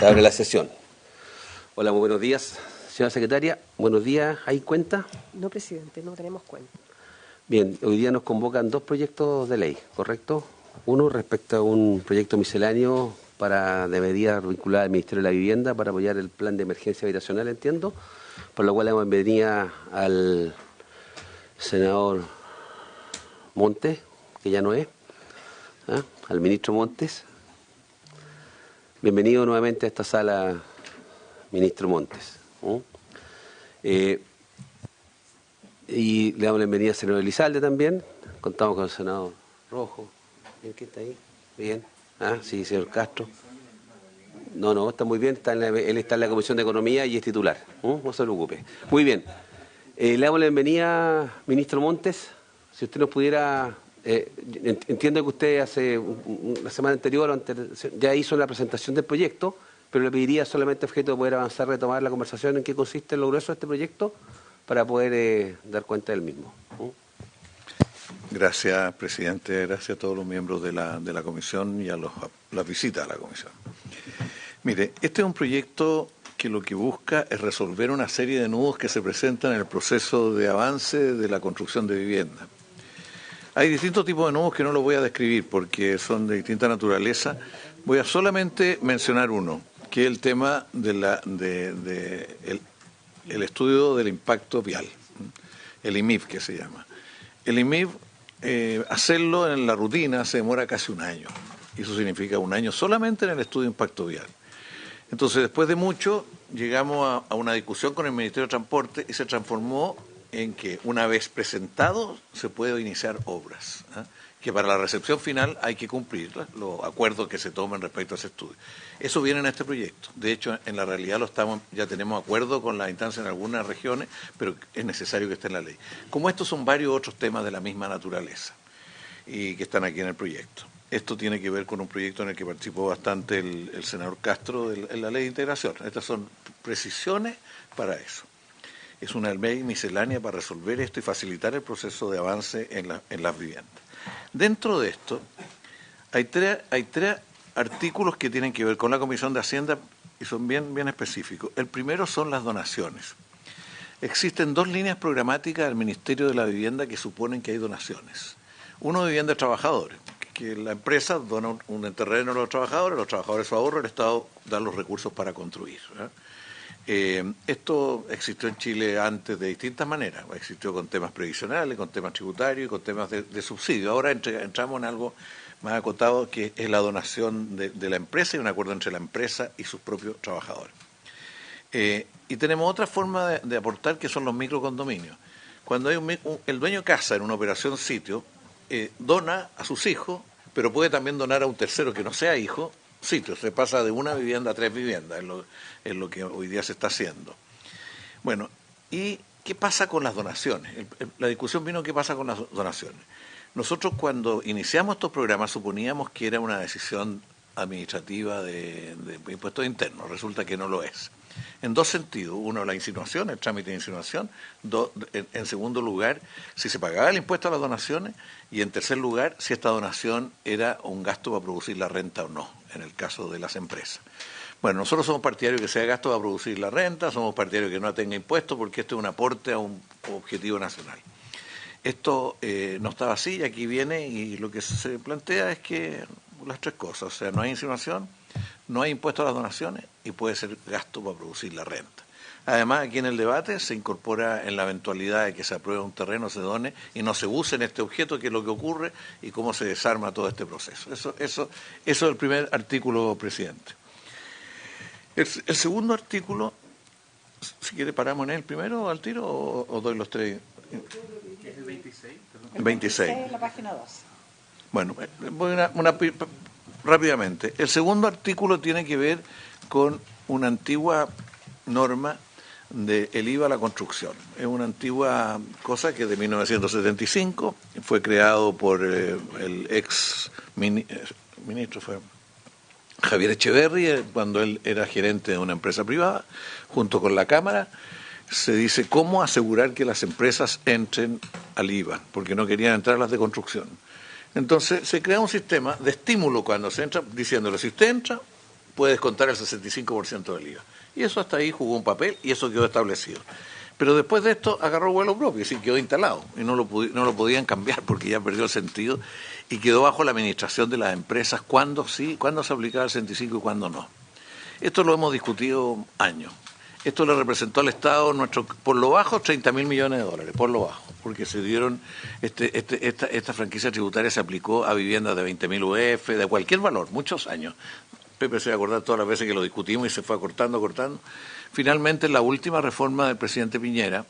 Se abre la sesión. Hola, muy buenos días, señora secretaria. Buenos días, ¿hay cuenta? No, presidente, no tenemos cuenta. Bien, hoy día nos convocan dos proyectos de ley, ¿correcto? Uno respecto a un proyecto misceláneo de medidas vinculadas al Ministerio de la Vivienda para apoyar el plan de emergencia habitacional, entiendo, por lo cual damos bienvenida al senador Montes, que ya no es, al ministro Montes. Bienvenido nuevamente a esta sala, ministro Montes. Y le damos la bienvenida al senador Elizalde también. Contamos con el senador Rojo. ¿Bien que está ahí? Bien. Sí, señor Castro. No, está muy bien. Él está en la Comisión de Economía y es titular. No se preocupe. Muy bien. Le damos la bienvenida, ministro Montes. Si usted nos pudiera... entiendo que usted la semana anterior ya hizo la presentación del proyecto, pero le pediría solamente objeto de poder avanzar, retomar la conversación en qué consiste lo grueso de este proyecto para poder dar cuenta del mismo. Gracias, presidente. Gracias a todos los miembros de la comisión y a las visitas a la comisión. Mire, este es un proyecto que lo que busca es resolver una serie de nudos que se presentan en el proceso de avance de la construcción de vivienda. Hay distintos tipos de nudos que no los voy a describir porque son de distinta naturaleza. Voy a solamente mencionar uno, que es el tema el estudio del impacto vial, el IMIV que se llama. El IMIV, hacerlo en la rutina se demora casi un año. Y eso significa un año solamente en el estudio de impacto vial. Entonces, después de mucho, llegamos a una discusión con el Ministerio de Transporte y se transformó en que una vez presentado se puede iniciar obras, que para la recepción final hay que cumplir los acuerdos que se tomen respecto a ese estudio. Eso viene en este proyecto. De hecho, en la realidad ya tenemos acuerdo con la instancia en algunas regiones, pero es necesario que esté en la ley. Como estos son varios otros temas de la misma naturaleza y que están aquí en el proyecto. Esto tiene que ver con un proyecto en el que participó bastante el senador Castro en la ley de integración. Estas son precisiones para eso. Es una ley miscelánea para resolver esto y facilitar el proceso de avance en las viviendas. Dentro de esto, hay tres artículos que tienen que ver con la Comisión de Hacienda y son bien específicos. El primero son las donaciones. Existen dos líneas programáticas del Ministerio de la Vivienda que suponen que hay donaciones. Uno de vivienda de trabajadores, que la empresa dona un terreno a los trabajadores su ahorro, el Estado da los recursos para construir. Esto existió en Chile antes de distintas maneras. Existió con temas previsionales, con temas tributarios y con temas de subsidio. Ahora entramos en algo más acotado que es la donación de la empresa y un acuerdo entre la empresa y sus propios trabajadores. Y tenemos otra forma de aportar que son los microcondominios. Cuando hay el dueño de casa en una operación sitio, dona a sus hijos, pero puede también donar a un tercero que no sea hijo, sitio. Se pasa de una vivienda a 3 viviendas, es lo que hoy día se está haciendo. Bueno, ¿y qué pasa con las donaciones? La discusión vino qué pasa con las donaciones. Nosotros cuando iniciamos estos programas suponíamos que era una decisión administrativa de impuestos internos. Resulta que no lo es. En dos sentidos. Uno, la insinuación, el trámite de insinuación. En segundo lugar, si se pagaba el impuesto a las donaciones. Y en tercer lugar, si esta donación era un gasto para producir la renta o no, en el caso de las empresas. Bueno, nosotros somos partidarios que sea gasto para producir la renta, somos partidarios que no tenga impuestos porque esto es un aporte a un objetivo nacional. Esto no estaba así y aquí viene y lo que se plantea es que las tres cosas, o sea, no hay insinuación, no hay impuesto a las donaciones y puede ser gasto para producir la renta. Además, aquí en el debate se incorpora en la eventualidad de que se apruebe un terreno, se done y no se use en este objeto, que es lo que ocurre y cómo se desarma todo este proceso. Eso es el primer artículo, presidente. El segundo artículo, si quiere paramos en él primero al tiro o doy los tres. ¿Es el 26? El 26. En la página 2. Bueno, voy rápidamente. El segundo artículo tiene que ver con una antigua norma del IVA a la construcción. Es una antigua cosa que de 1975 fue creado por el ex ministro fue Javier Echeverri, cuando él era gerente de una empresa privada, junto con la Cámara. Se dice cómo asegurar que las empresas entren al IVA, porque no querían entrar las de construcción. Entonces se crea un sistema de estímulo cuando se entra, diciéndole, si usted entra, puede descontar el 65% del IVA. Y eso hasta ahí jugó un papel y eso quedó establecido. Pero después de esto agarró vuelo propio, y quedó instalado y no lo podían cambiar porque ya perdió el sentido y quedó bajo la administración de las empresas cuándo se aplicaba el 65 y cuándo no. Esto lo hemos discutido años. Esto le representó al Estado por lo bajo 30.000 millones de dólares, por lo bajo, porque se dieron, esta franquicia tributaria se aplicó a viviendas de 20.000 UF, de cualquier valor, muchos años. Pepe se va a acordar todas las veces que lo discutimos y se fue acortando. Finalmente, en la última reforma del presidente Piñera,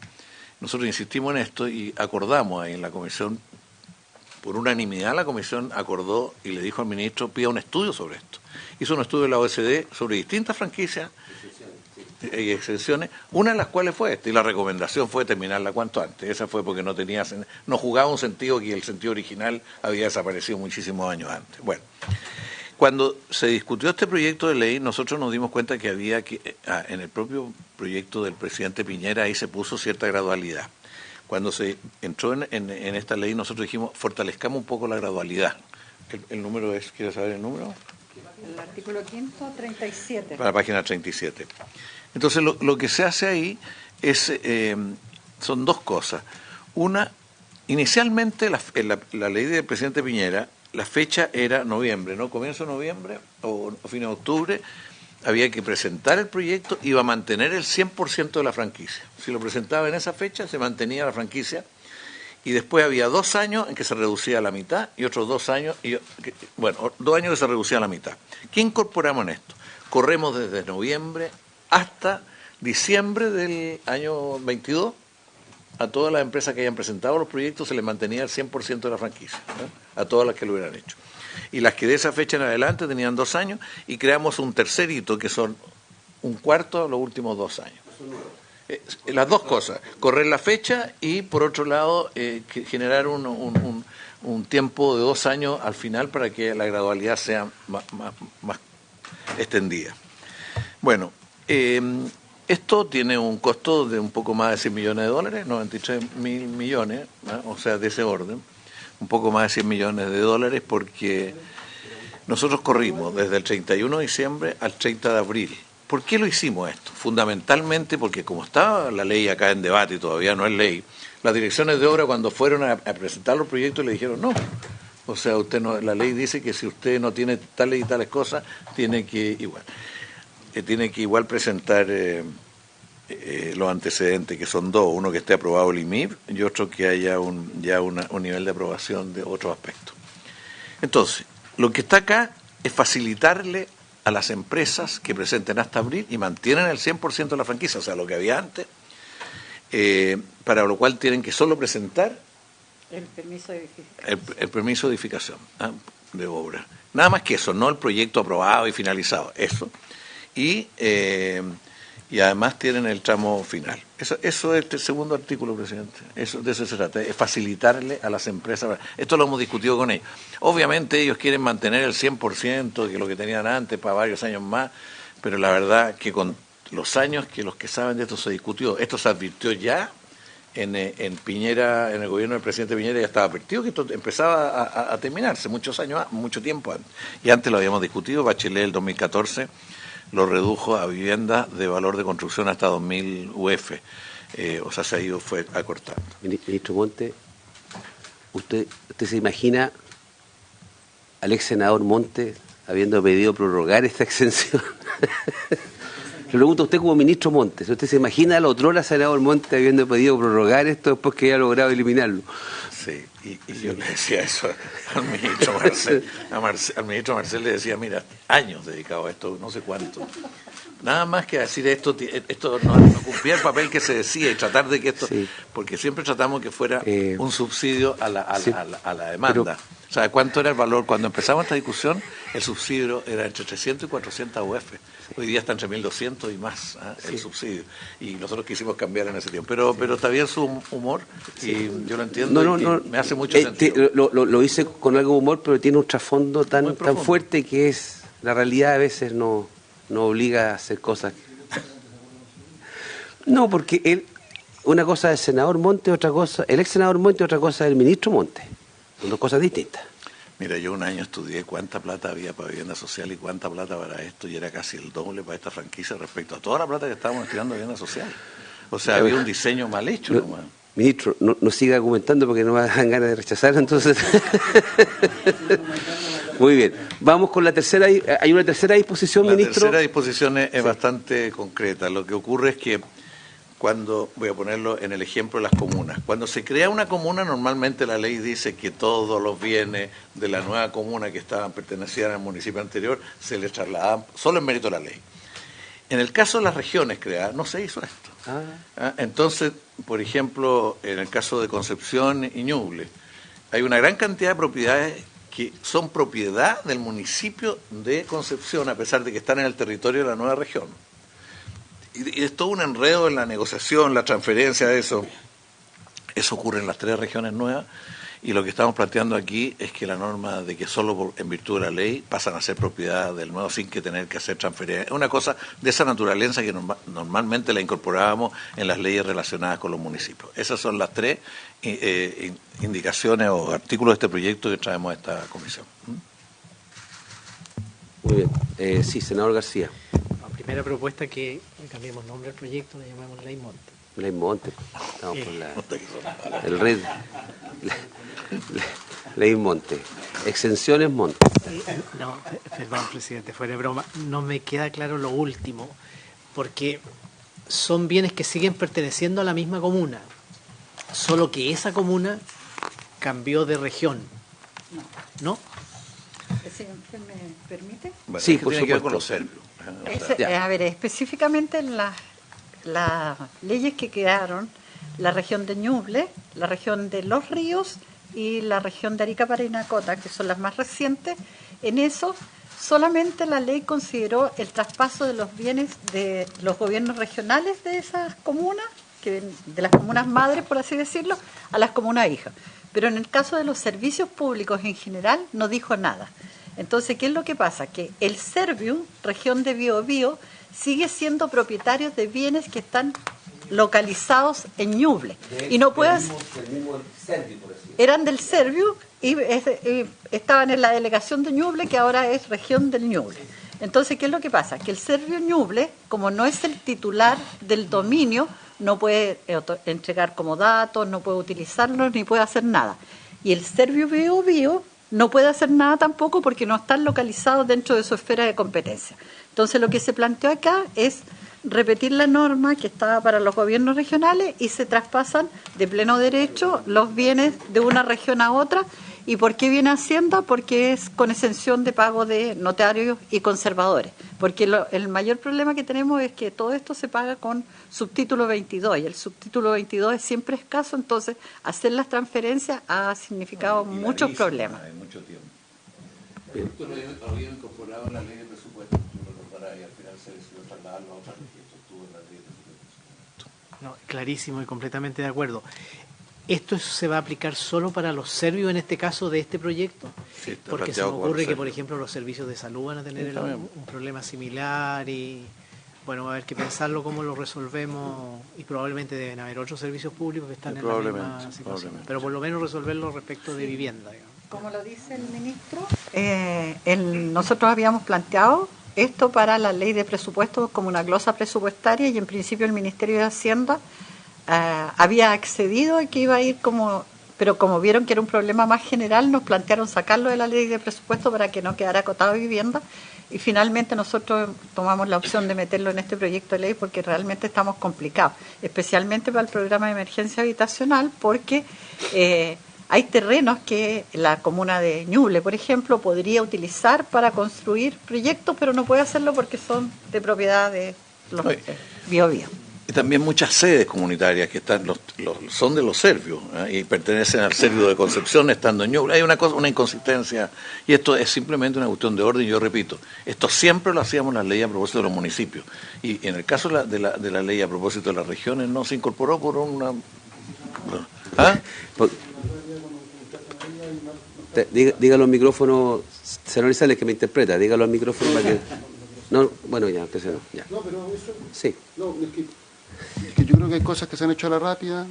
nosotros insistimos en esto y acordamos ahí en la comisión, por unanimidad la comisión acordó y le dijo al ministro, pida un estudio sobre esto. Hizo un estudio de la OECD sobre distintas franquicias y exenciones, una de las cuales fue esta, y la recomendación fue terminarla cuanto antes. Esa fue porque no jugaba un sentido que el sentido original había desaparecido muchísimos años antes. Bueno, cuando se discutió este proyecto de ley, nosotros nos dimos cuenta que había en el propio proyecto del presidente Piñera, ahí se puso cierta gradualidad. Cuando se entró en esta ley, nosotros dijimos, fortalezcamos un poco la gradualidad. El número es, ¿quieres saber el número? El artículo 537. Para la página 37. Entonces, lo que se hace ahí son dos cosas. Una, inicialmente la ley del presidente Piñera, la fecha era noviembre, ¿no? Comienzo de noviembre o fin de octubre, había que presentar el proyecto, iba a mantener el 100% de la franquicia. Si lo presentaba en esa fecha, se mantenía la franquicia, y después había 2 años en que se reducía a la mitad, y otros 2 años, 2 años que se reducía a la mitad. ¿Qué incorporamos en esto? Corremos desde noviembre hasta diciembre del año 22, a todas las empresas que hayan presentado los proyectos se les mantenía el 100% de la franquicia, ¿no? A todas las que lo hubieran hecho. Y las que de esa fecha en adelante tenían 2 años, y creamos un tercer hito que son un cuarto de los últimos 2 años. Las dos cosas, correr la fecha y por otro lado generar un tiempo de 2 años al final para que la gradualidad sea más extendida. Bueno, esto tiene un costo de un poco más de 100 millones de dólares, 93.000 millones, ¿no? O sea, de ese orden, un poco más de 100 millones de dólares, porque nosotros corrimos desde el 31 de diciembre al 30 de abril. ¿Por qué lo hicimos esto? Fundamentalmente porque como estaba la ley acá en debate y todavía no es ley, las direcciones de obra cuando fueron a presentar los proyectos le dijeron no. O sea, la ley dice que si usted no tiene tales y tales cosas, tiene que igual presentar los antecedentes, que son 2, uno que esté aprobado el IMIP y otro que haya un nivel de aprobación de otros aspectos. Entonces, lo que está acá es facilitarle a las empresas que presenten hasta abril y mantienen el 100% de la franquicia, o sea, lo que había antes, para lo cual tienen que solo presentar el permiso de edificación. El permiso de edificación de obra. Nada más que eso, no el proyecto aprobado y finalizado, eso. Y además tienen el tramo final. Eso es el segundo artículo, presidente. De eso se trata, es facilitarle a las empresas. Esto lo hemos discutido con ellos. Obviamente ellos quieren mantener el 100% de lo que tenían antes para varios años más, pero la verdad que con los años que los que saben de esto se discutió, esto se advirtió ya en Piñera, en el gobierno del presidente Piñera ya estaba advertido que esto empezaba a terminarse mucho tiempo antes. Y antes lo habíamos discutido, Bachelet el 2014 lo redujo a viviendas de valor de construcción hasta 2.000 UF. O sea, fue acortando. Ministro Monte, ¿usted se imagina al ex senador Monte habiendo pedido prorrogar esta exención? Le pregunto a usted como ministro Monte, ¿usted se imagina al otrora senador Monte habiendo pedido prorrogar esto después que haya logrado eliminarlo? Sí, y yo le decía eso al ministro Marcel. Al ministro Marcel le decía, mira, años dedicado a esto, no sé cuánto. Nada más que decir esto no cumplía el papel que se decía y tratar de que esto, sí. Porque siempre tratamos que fuera un subsidio a la demanda. ¿Sabe cuánto era el valor? Cuando empezamos esta discusión, el subsidio era entre 300 y 400 UF. Hoy día está entre 1.200 y más el subsidio. Y nosotros quisimos cambiar en ese tiempo. Pero está bien su humor y yo lo entiendo me hace mucho sentido. Lo hice con algo de humor, pero tiene un trasfondo tan fuerte que es la realidad a veces no obliga a hacer cosas. No, porque una cosa es el senador Monte, otra cosa, el ex senador Monte, otra cosa es el ministro Monte. Son dos cosas distintas. Mira, yo un año estudié cuánta plata había para vivienda social y cuánta plata para esto, y era casi el doble para esta franquicia respecto a toda la plata que estábamos destinando a vivienda social. O sea, había un diseño mal hecho nomás. Ministro, no siga argumentando porque no me dan ganas de rechazar, entonces. Muy bien. Vamos con la tercera. ¿Hay una tercera disposición, ministro? La tercera disposición es bastante concreta. Lo que ocurre es que cuando, voy a ponerlo en el ejemplo de las comunas, cuando se crea una comuna, normalmente la ley dice que todos los bienes de la nueva comuna que pertenecían al municipio anterior se les trasladaban solo en mérito de la ley. En el caso de las regiones creadas, no se hizo esto. Entonces, por ejemplo, en el caso de Concepción y Ñuble, hay una gran cantidad de propiedades que son propiedad del municipio de Concepción, a pesar de que están en el territorio de la nueva región. Y es todo un enredo en la negociación, la transferencia de eso. Eso ocurre en las 3 regiones nuevas, y lo que estamos planteando aquí es que la norma de que solo en virtud de la ley pasan a ser propiedad del nuevo sin que tener que hacer transferencia. Es una cosa de esa naturaleza que normalmente la incorporábamos en las leyes relacionadas con los municipios. Esas son las 3 indicaciones o artículos de este proyecto que traemos a esta comisión. Muy bien. Sí, senador García. La primera propuesta que cambiemos nombre al proyecto, le llamamos Ley Monte. Ley Monte. Estamos con el red. Ley Monte. Exenciones Monte. No, perdón, presidente, fuera de broma. No me queda claro lo último, porque son bienes que siguen perteneciendo a la misma comuna, solo que esa comuna cambió de región. ¿No? ¿Si me permite? Bueno, Sí, es que por tiene que ver supuesto. con los serbios. A ver, específicamente en las leyes que quedaron, la región de Ñuble, la región de Los Ríos y la región de Arica, Parinacota, que son las más recientes, en eso solamente la ley consideró el traspaso de los bienes de los gobiernos regionales de esas comunas, de las comunas madres, por así decirlo, a las comunas hijas. Pero en el caso de los servicios públicos en general no dijo nada. Entonces, ¿qué es lo que pasa? Que el Serviu, región de Biobío, sigue siendo propietario de bienes que están localizados en Ñuble. Y no puede... Eran del Serviu y estaban en la delegación de Ñuble, que ahora es región del Ñuble. Entonces, ¿qué es lo que pasa? Que el Serviu Ñuble, como no es el titular del dominio, no puede entregar como datos, no puede utilizarlos, ni puede hacer nada. Y el Serviu Biobío no puede hacer nada tampoco porque no están localizados dentro de su esfera de competencia. Entonces, lo que se planteó acá es repetir la norma que estaba para los gobiernos regionales y se traspasan de pleno derecho los bienes de una región a otra. ¿Y por qué viene Hacienda? Porque es con exención de pago de notarios y conservadores. Porque el mayor problema que tenemos es que todo esto se paga con subtítulo 22 y el subtítulo 22 es siempre escaso, entonces hacer las transferencias ha significado muchos problemas. Hay mucho tiempo. Esto lo habían incorporado en la ley de presupuesto, tú lo recordarás, y al final se decidió trasladarlo a otra ley, esto estuvo en la ley de presupuesto. No, clarísimo y completamente de acuerdo. ¿Esto se va a aplicar solo para los serbios en este caso de este proyecto? Sí, está porque se me planteado como ocurre que, serbios. por ejemplo, los servicios de salud van a tener un problema similar y, bueno, va a haber que pensarlo cómo lo resolvemos y probablemente deben haber otros servicios públicos que están en la misma situación. Pero por lo menos resolverlo respecto de vivienda, digamos. Como lo dice el ministro, nosotros habíamos planteado esto para la ley de presupuestos como una glosa presupuestaria y en principio el Ministerio de Hacienda había accedido a que iba a ir pero como vieron que era un problema más general, nos plantearon sacarlo de la ley de presupuesto para que no quedara acotado a vivienda y finalmente nosotros tomamos la opción de meterlo en este proyecto de ley porque realmente estamos complicados, especialmente para el programa de emergencia habitacional porque hay terrenos que la comuna de Ñuble, por ejemplo, podría utilizar para construir proyectos, pero no puede hacerlo porque son de propiedad de los Biobío. Y también muchas sedes comunitarias que están son de los serbios y pertenecen al Servio de Concepción estando en Ñuble. Hay una inconsistencia y esto es simplemente una cuestión de orden. Yo repito, esto siempre lo hacíamos en las leyes a propósito de los municipios y en el caso de la ley a propósito de las regiones no se incorporó por una... Dígalo al micrófono, senador Isales, que me interpreta, dígalo al micrófono para que... No, bueno, ya, que se no, ya. No, pero eso... Sí. No, es que yo creo que hay cosas que se han hecho a la rápida,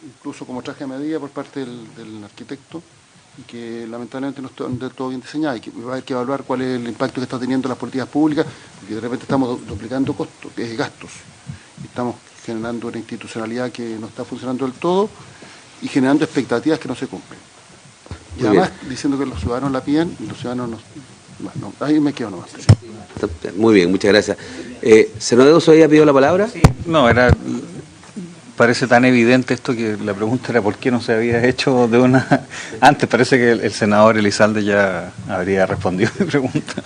incluso como traje a medida por parte del arquitecto, y que lamentablemente no están del todo bien diseñadas, y que va a haber que evaluar cuál es el impacto que está teniendo las políticas públicas, porque de repente estamos duplicando costos, gastos, y estamos generando una institucionalidad que no está funcionando del todo y generando expectativas que no se cumplen. Y Muy además bien. diciendo que los ciudadanos la piden y los ciudadanos no. Bueno, ahí me quedo nomás. Muy bien, muchas gracias. Senador Edozo había pedido la palabra. No, parece tan evidente esto que la pregunta era por qué no se había hecho de una... Antes parece que el senador Elizalde ya habría respondido mi pregunta.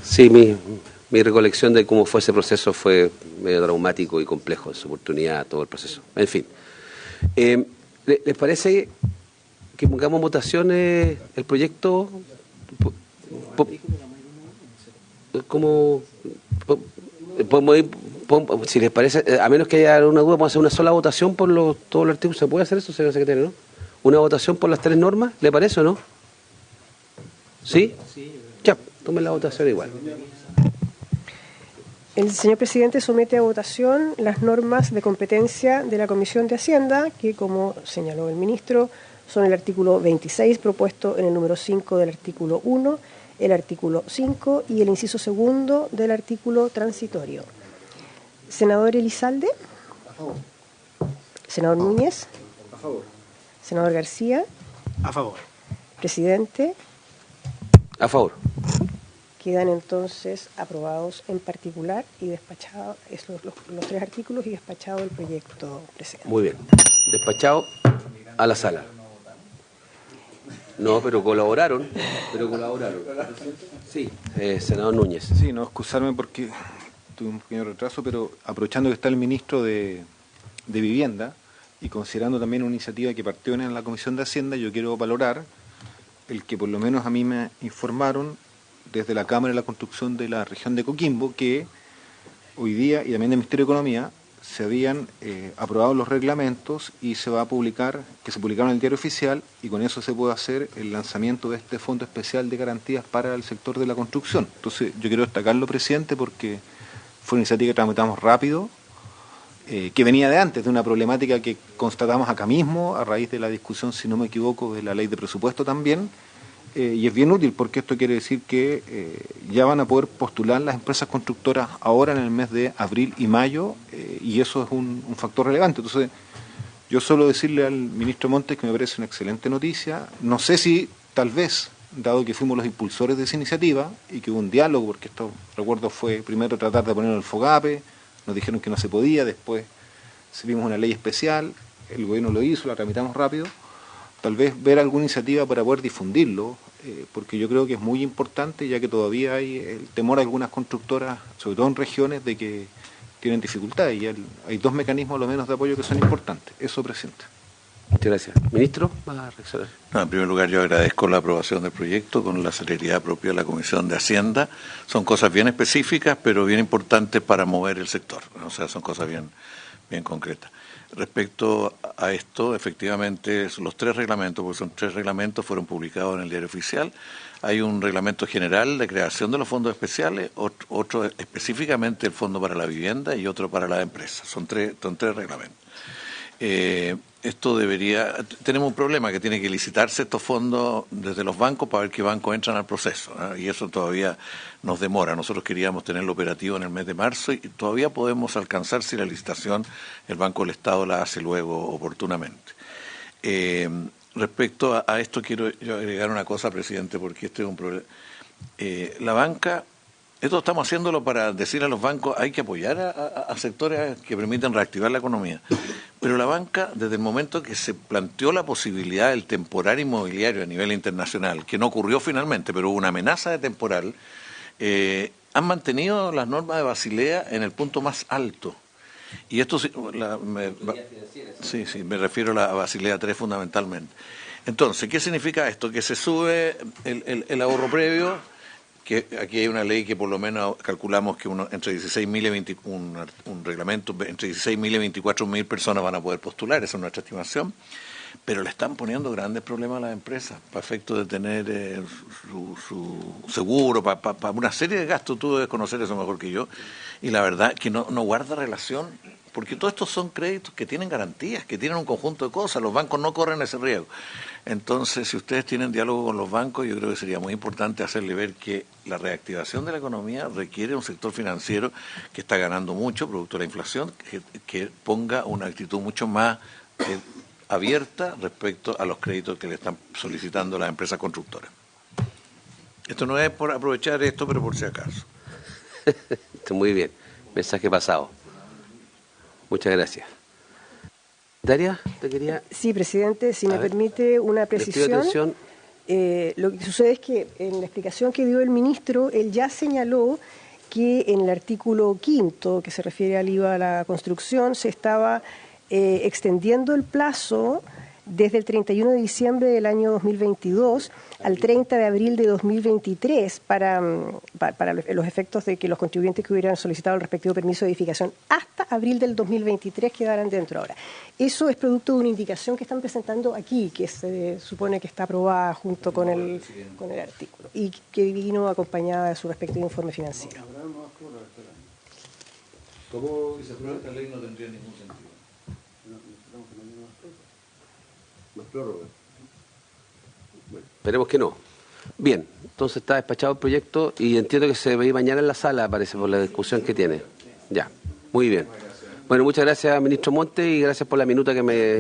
Sí, mi recolección de cómo fue ese proceso fue medio traumático y complejo, en su oportunidad, todo el proceso. En fin. ¿Les parece que pongamos en votaciones el proyecto? Podemos ir, si les parece, a menos que haya una duda, podemos hacer una sola votación por todos los artículos. ¿Se puede hacer eso, señor secretario, no? ¿Una votación por las 3 normas? ¿Le parece o no? ¿Sí? Ya, tomen la votación igual. El señor presidente somete a votación las normas de competencia de la Comisión de Hacienda, que, como señaló el ministro, son el artículo 26 propuesto en el número 5 del artículo 1, el artículo 5 y el inciso segundo del artículo transitorio. Senador Elizalde. A favor. Senador Núñez. A favor. Senador García. A favor. Presidente. A favor. Quedan entonces aprobados en particular y despachados los 3 artículos y despachado el proyecto, presidente. Muy bien. Despachado a la sala. No, pero colaboraron. Sí, senador Núñez. Sí, no excusarme porque tuve un pequeño retraso, pero aprovechando que está el ministro de Vivienda y considerando también una iniciativa que partió en la Comisión de Hacienda, yo quiero valorar el que por lo menos a mí me informaron desde la Cámara de la Construcción de la región de Coquimbo que hoy día, y también del Ministerio de Economía, se habían aprobado los reglamentos y se va a publicar, que se publicaron en el Diario Oficial, y con eso se puede hacer el lanzamiento de este Fondo Especial de Garantías para el sector de la construcción. Entonces yo quiero destacarlo, presidente, porque fue una iniciativa que tramitamos rápido, que venía de antes, de una problemática que constatamos acá mismo, a raíz de la discusión, si no me equivoco, de la ley de presupuesto también, y es bien útil porque esto quiere decir que ya van a poder postular las empresas constructoras ahora en el mes de abril y mayo, y eso es un factor relevante. Entonces, yo solo decirle al ministro Montes que me parece una excelente noticia. No sé si, tal vez, dado que fuimos los impulsores de esa iniciativa y que hubo un diálogo, porque esto, recuerdo, fue primero tratar de ponerlo en el FOGAPE, nos dijeron que no se podía, después vimos una ley especial, el gobierno lo hizo, la tramitamos rápido. Tal vez ver alguna iniciativa para poder difundirlo, porque yo creo que es muy importante, ya que todavía hay el temor de algunas constructoras, sobre todo en regiones, de que tienen dificultades, y hay 2 mecanismos, lo menos, de apoyo que son importantes. Eso, presidente. Muchas gracias. Ministro, va a reaccionar. No, en primer lugar, yo agradezco la aprobación del proyecto con la celeridad propia de la Comisión de Hacienda. Son cosas bien específicas, pero bien importantes para mover el sector. O sea, son cosas bien concretas. Respecto a esto, efectivamente, los 3 reglamentos, porque son 3 reglamentos, fueron publicados en el Diario Oficial. Hay un reglamento general de creación de los fondos especiales, otro específicamente el Fondo para la Vivienda y otro para las empresas. Son tres reglamentos. Esto tenemos un problema, que tiene que licitarse estos fondos desde los bancos para ver qué bancos entran al proceso, ¿no? Y eso todavía nos demora. Nosotros queríamos tenerlo operativo en el mes de marzo y todavía podemos alcanzar si la licitación el Banco del Estado la hace luego oportunamente. Respecto a esto quiero yo agregar una cosa, presidente, porque este es un problema. La banca... Esto estamos haciéndolo para decir a los bancos hay que apoyar a sectores que permitan reactivar la economía. Pero la banca, desde el momento que se planteó la posibilidad del temporal inmobiliario a nivel internacional, que no ocurrió finalmente, pero hubo una amenaza de temporal, han mantenido las normas de Basilea en el punto más alto. Y esto me refiero a la Basilea 3 fundamentalmente. Entonces, ¿qué significa esto? Que se sube el ahorro previo, que aquí hay una ley que por lo menos calculamos que entre 16.000 y un reglamento, entre 16.000 y 24.000 personas van a poder postular, esa es nuestra estimación, pero le están poniendo grandes problemas a las empresas, para efecto de tener su seguro, para una serie de gastos. Tú debes conocer eso mejor que yo, y la verdad que no guarda relación porque todos estos son créditos que tienen garantías, que tienen un conjunto de cosas, los bancos no corren ese riesgo. Entonces, si ustedes tienen diálogo con los bancos, yo creo que sería muy importante hacerle ver que la reactivación de la economía requiere un sector financiero que está ganando mucho, producto de la inflación, que ponga una actitud mucho más abierta respecto a los créditos que le están solicitando las empresas constructoras. Esto no es por aprovechar esto, pero por si acaso. Muy bien. Mensaje pasado. Muchas gracias. Daria, te quería... Sí, presidente, si me permite una precisión. Atención. Lo que sucede es que en la explicación que dio el ministro, él ya señaló que en el artículo 5, que se refiere al IVA a la construcción, se estaba extendiendo el plazo desde el 31 de diciembre del año 2022 al 30 de abril de 2023 para los efectos de que los contribuyentes que hubieran solicitado el respectivo permiso de edificación hasta abril del 2023 quedaran dentro ahora. Eso es producto de una indicación que están presentando aquí, que se supone que está aprobada junto con el artículo y que vino acompañada de su respectivo informe financiero. ¿Cómo si se aprueba esta ley no tendría ningún sentido? ¿Más prórroga? Bueno, esperemos que no. Bien, entonces está despachado el proyecto y entiendo que se ve mañana en la sala, parece, por la discusión que tiene. Ya, muy bien. Bueno, muchas gracias, ministro Monte, y gracias por la minuta que me...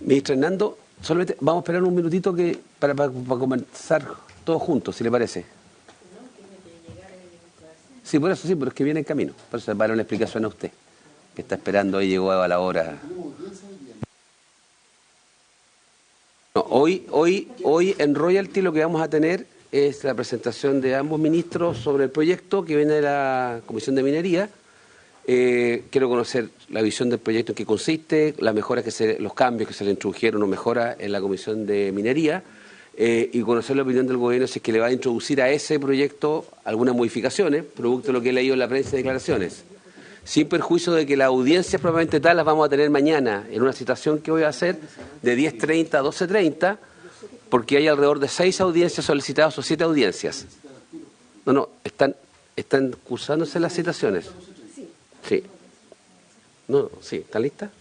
Ministro Hernando, solamente vamos a esperar un minutito para comenzar todos juntos, si le parece. Sí, por eso sí, pero es que viene en camino. Por eso para una explicación a usted, que está esperando ahí, llegó a la hora. No, hoy en Royalty lo que vamos a tener es la presentación de ambos ministros sobre el proyecto que viene de la Comisión de Minería. Quiero conocer la visión del proyecto, en qué consiste, las mejoras los cambios que se le introdujeron o mejoras en la Comisión de Minería, y conocer la opinión del gobierno si es que le va a introducir a ese proyecto algunas modificaciones, producto de lo que he leído en la prensa y declaraciones. Sin perjuicio de que las audiencias probablemente tal las vamos a tener mañana en una citación que voy a hacer de 10:30 a 12:30, porque hay alrededor de 6 audiencias solicitadas o 7 audiencias. No, están cursándose las citaciones. Sí. No, sí, ¿están listas?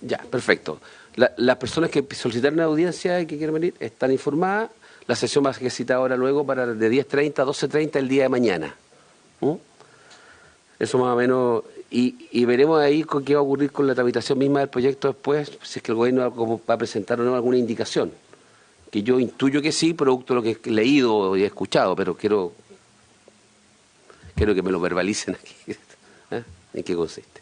Ya, perfecto. Las personas que solicitaron la audiencia y que quieren venir están informadas. La sesión va a ser citada ahora luego para de 10:30 a 12:30 el día de mañana. Eso más o menos, y veremos ahí qué va a ocurrir con la tramitación misma del proyecto después, si es que el gobierno va a presentar o no alguna indicación. Que yo intuyo que sí, producto de lo que he leído y he escuchado, pero quiero que me lo verbalicen aquí. ¿En qué consiste?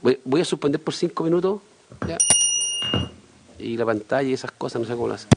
Voy a suspender por 5 minutos. Ya. Y la pantalla y esas cosas, no sé cómo lo hacen.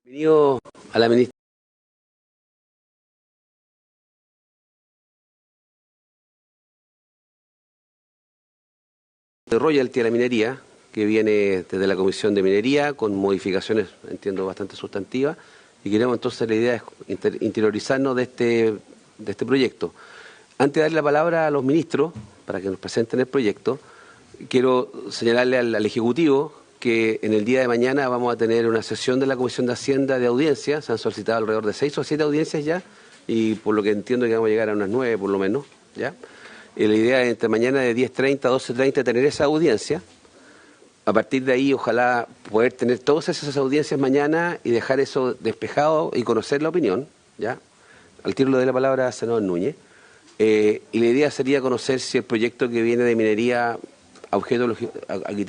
Bienvenido a la ministra de royalty a la minería, que viene desde la Comisión de Minería con modificaciones, entiendo, bastante sustantivas, y queremos entonces, la idea es interiorizarnos de este proyecto. Antes de darle la palabra a los ministros para que nos presenten el proyecto, quiero señalarle al Ejecutivo que en el día de mañana vamos a tener una sesión de la Comisión de Hacienda de audiencia. Se han solicitado alrededor de 6 o 7 audiencias ya, y por lo que entiendo que vamos a llegar a unas 9 por lo menos, ¿ya? Y la idea es entre mañana de 10:30 a 12:30 tener esa audiencia. A partir de ahí, ojalá poder tener todas esas audiencias mañana y dejar eso despejado y conocer la opinión, ¿ya? Al tiro le doy la palabra a senador Núñez. Y la idea sería conocer si el proyecto que viene de minería a criterio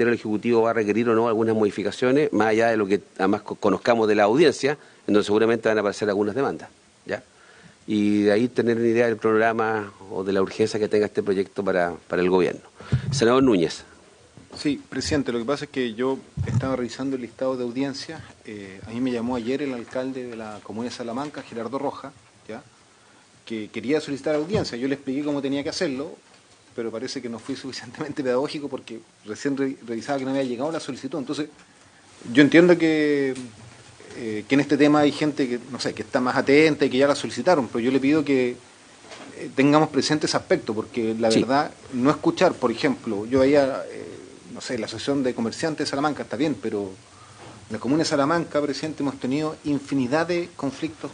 del Ejecutivo va a requerir o no algunas modificaciones, más allá de lo que además conozcamos de la audiencia, en donde seguramente van a aparecer algunas demandas, ¿ya? Y de ahí tener una idea del programa o de la urgencia que tenga este proyecto para el gobierno. Senador Núñez. Sí, presidente, lo que pasa es que yo estaba revisando el listado de audiencias. A mí me llamó ayer el alcalde de la comuna de Salamanca, Gerardo Roja, ¿ya?, que quería solicitar audiencia. Yo le expliqué cómo tenía que hacerlo, pero parece que no fui suficientemente pedagógico porque recién revisaba que no había llegado la solicitud. Entonces, yo entiendo que en este tema hay gente que, no sé, que está más atenta y que ya la solicitaron, pero yo le pido que tengamos presente ese aspecto, porque la verdad, no escuchar, por ejemplo, yo veía, no sé, la Asociación de Comerciantes de Salamanca, está bien, pero en la comuna de Salamanca, presidente, hemos tenido infinidad de conflictos,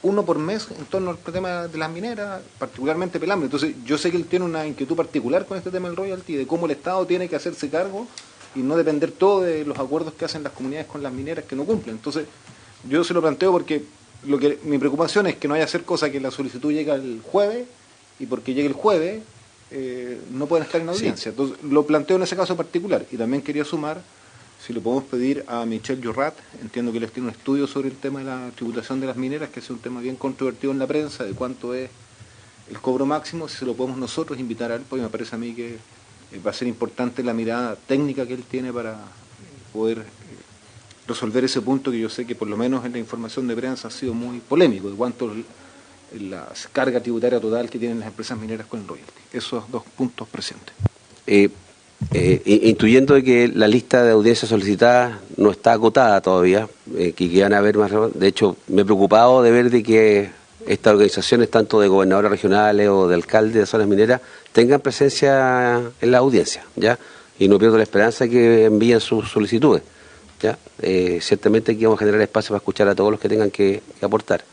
uno por mes, en torno al tema de las mineras, particularmente Pelambre. Entonces, yo sé que él tiene una inquietud particular con este tema del royalty, de cómo el Estado tiene que hacerse cargo y no depender todo de los acuerdos que hacen las comunidades con las mineras que no cumplen. Entonces, yo se lo planteo porque mi preocupación es que no haya hacer cosa que la solicitud llegue el jueves, y porque llegue el jueves no pueden estar en audiencia. Sí. Entonces, lo planteo en ese caso particular. Y también quería sumar, si le podemos pedir a Michel Llorrat, entiendo que él tiene un estudio sobre el tema de la tributación de las mineras, que es un tema bien controvertido en la prensa, de cuánto es el cobro máximo, si se lo podemos nosotros invitar a él, porque me parece a mí que va a ser importante la mirada técnica que él tiene para poder resolver ese punto, que yo sé que por lo menos en la información de prensa ha sido muy polémico, de cuánto la carga tributaria total que tienen las empresas mineras con el royalty. Esos dos puntos presentes. Intuyendo de que la lista de audiencias solicitadas no está acotada todavía, que van a haber más. De hecho, me he preocupado de ver de que estas organizaciones, tanto de gobernadores regionales o de alcaldes de zonas mineras, tengan presencia en la audiencia, ¿ya? Y no pierdo la esperanza de que envíen sus solicitudes, ¿ya? Ciertamente aquí vamos a generar espacio para escuchar a todos los que tengan que aportar.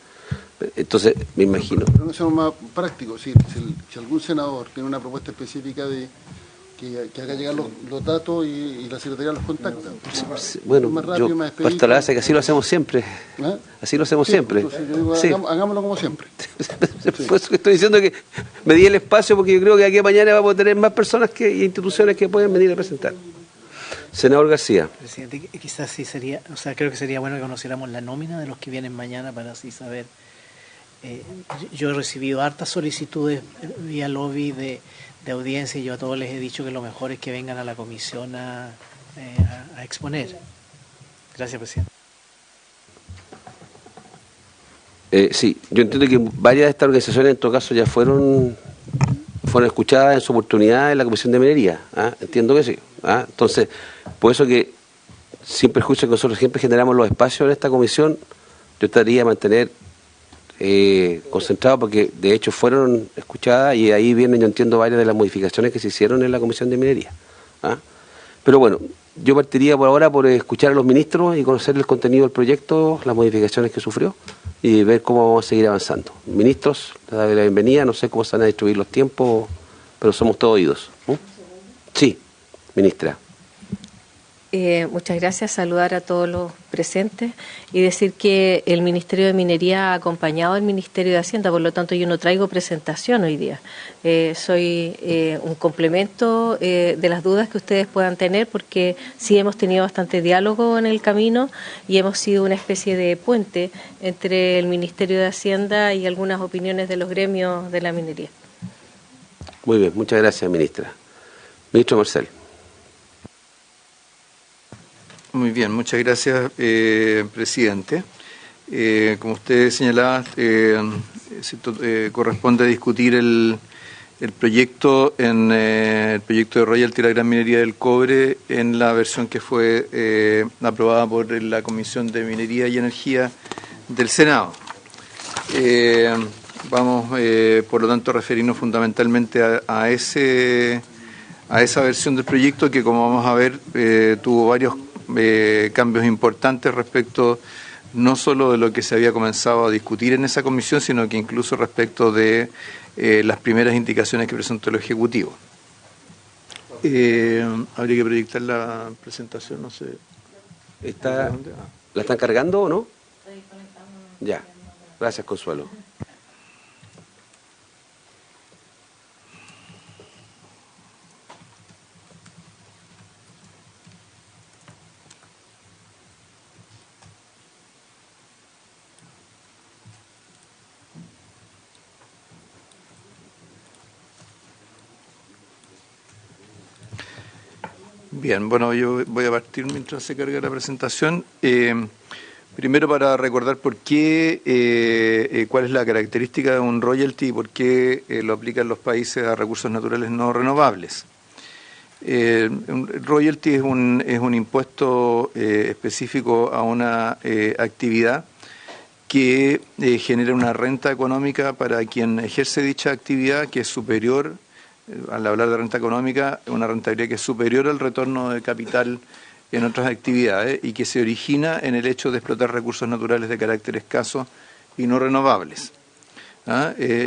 Entonces, me imagino. Pero no seamos más prácticos. Si algún senador tiene una propuesta específica de que haga llegar los datos y la Secretaría los contacta. Bueno, más rápido, yo parto la base que así lo hacemos siempre. ¿Ah? Así lo hacemos siempre. Entonces yo digo, sí, hagámoslo como siempre. Por eso que estoy diciendo que me di el espacio, porque yo creo que aquí mañana vamos a tener más personas y instituciones que pueden venir a presentar. Senador García. Presidente, quizás sí sería, o sea, creo que sería bueno que conociéramos la nómina de los que vienen mañana para así saber. Yo he recibido hartas solicitudes vía lobby de audiencia, y yo a todos les he dicho que lo mejor es que vengan a la comisión a exponer. Gracias, presidente. Sí, yo entiendo que varias de estas organizaciones en todo caso ya fueron escuchadas en su oportunidad en la Comisión de Minería. ¿Ah? Entiendo que sí. ¿Ah? Entonces, por eso que, sin perjuicio que nosotros siempre generamos los espacios en esta comisión, yo estaría a mantener concentrado, porque de hecho fueron escuchadas, y ahí vienen, yo entiendo, varias de las modificaciones que se hicieron en la Comisión de Minería. ¿Ah? Pero bueno, yo partiría por ahora por escuchar a los ministros y conocer el contenido del proyecto, las modificaciones que sufrió, y ver cómo vamos a seguir avanzando. Ministros, les doy la bienvenida, no sé cómo se van a distribuir los tiempos, pero somos todos oídos. Sí, ministra. Muchas gracias, saludar a todos los presentes y decir que el Ministerio de Minería ha acompañado al Ministerio de Hacienda, por lo tanto yo no traigo presentación hoy día. Soy un complemento de las dudas que ustedes puedan tener, porque sí hemos tenido bastante diálogo en el camino y hemos sido una especie de puente entre el Ministerio de Hacienda y algunas opiniones de los gremios de la minería. Muy bien, muchas gracias, ministra. Ministro Marcel. Muy bien, muchas gracias, presidente. Como usted señalaba, corresponde discutir el proyecto el proyecto de royalty de la Gran Minería del Cobre en la versión que fue aprobada por la Comisión de Minería y Energía del Senado. Vamos, por lo tanto, a referirnos fundamentalmente a esa versión del proyecto que, como vamos a ver, tuvo varios cambios importantes respecto no solo de lo que se había comenzado a discutir en esa comisión, sino que incluso respecto de las primeras indicaciones que presentó el Ejecutivo. Habría que proyectar la presentación, no sé. ¿La están cargando o no? Ya. Gracias, Consuelo. Bien, bueno, yo voy a partir mientras se carga la presentación. Primero, para recordar por qué, cuál es la característica de un royalty y por qué lo aplican los países a recursos naturales no renovables. Un royalty es un impuesto específico a una actividad que genera una renta económica para quien ejerce dicha actividad que es superior. Al hablar de renta económica, una rentabilidad que es superior al retorno de capital en otras actividades y que se origina en el hecho de explotar recursos naturales de carácter escaso y no renovables.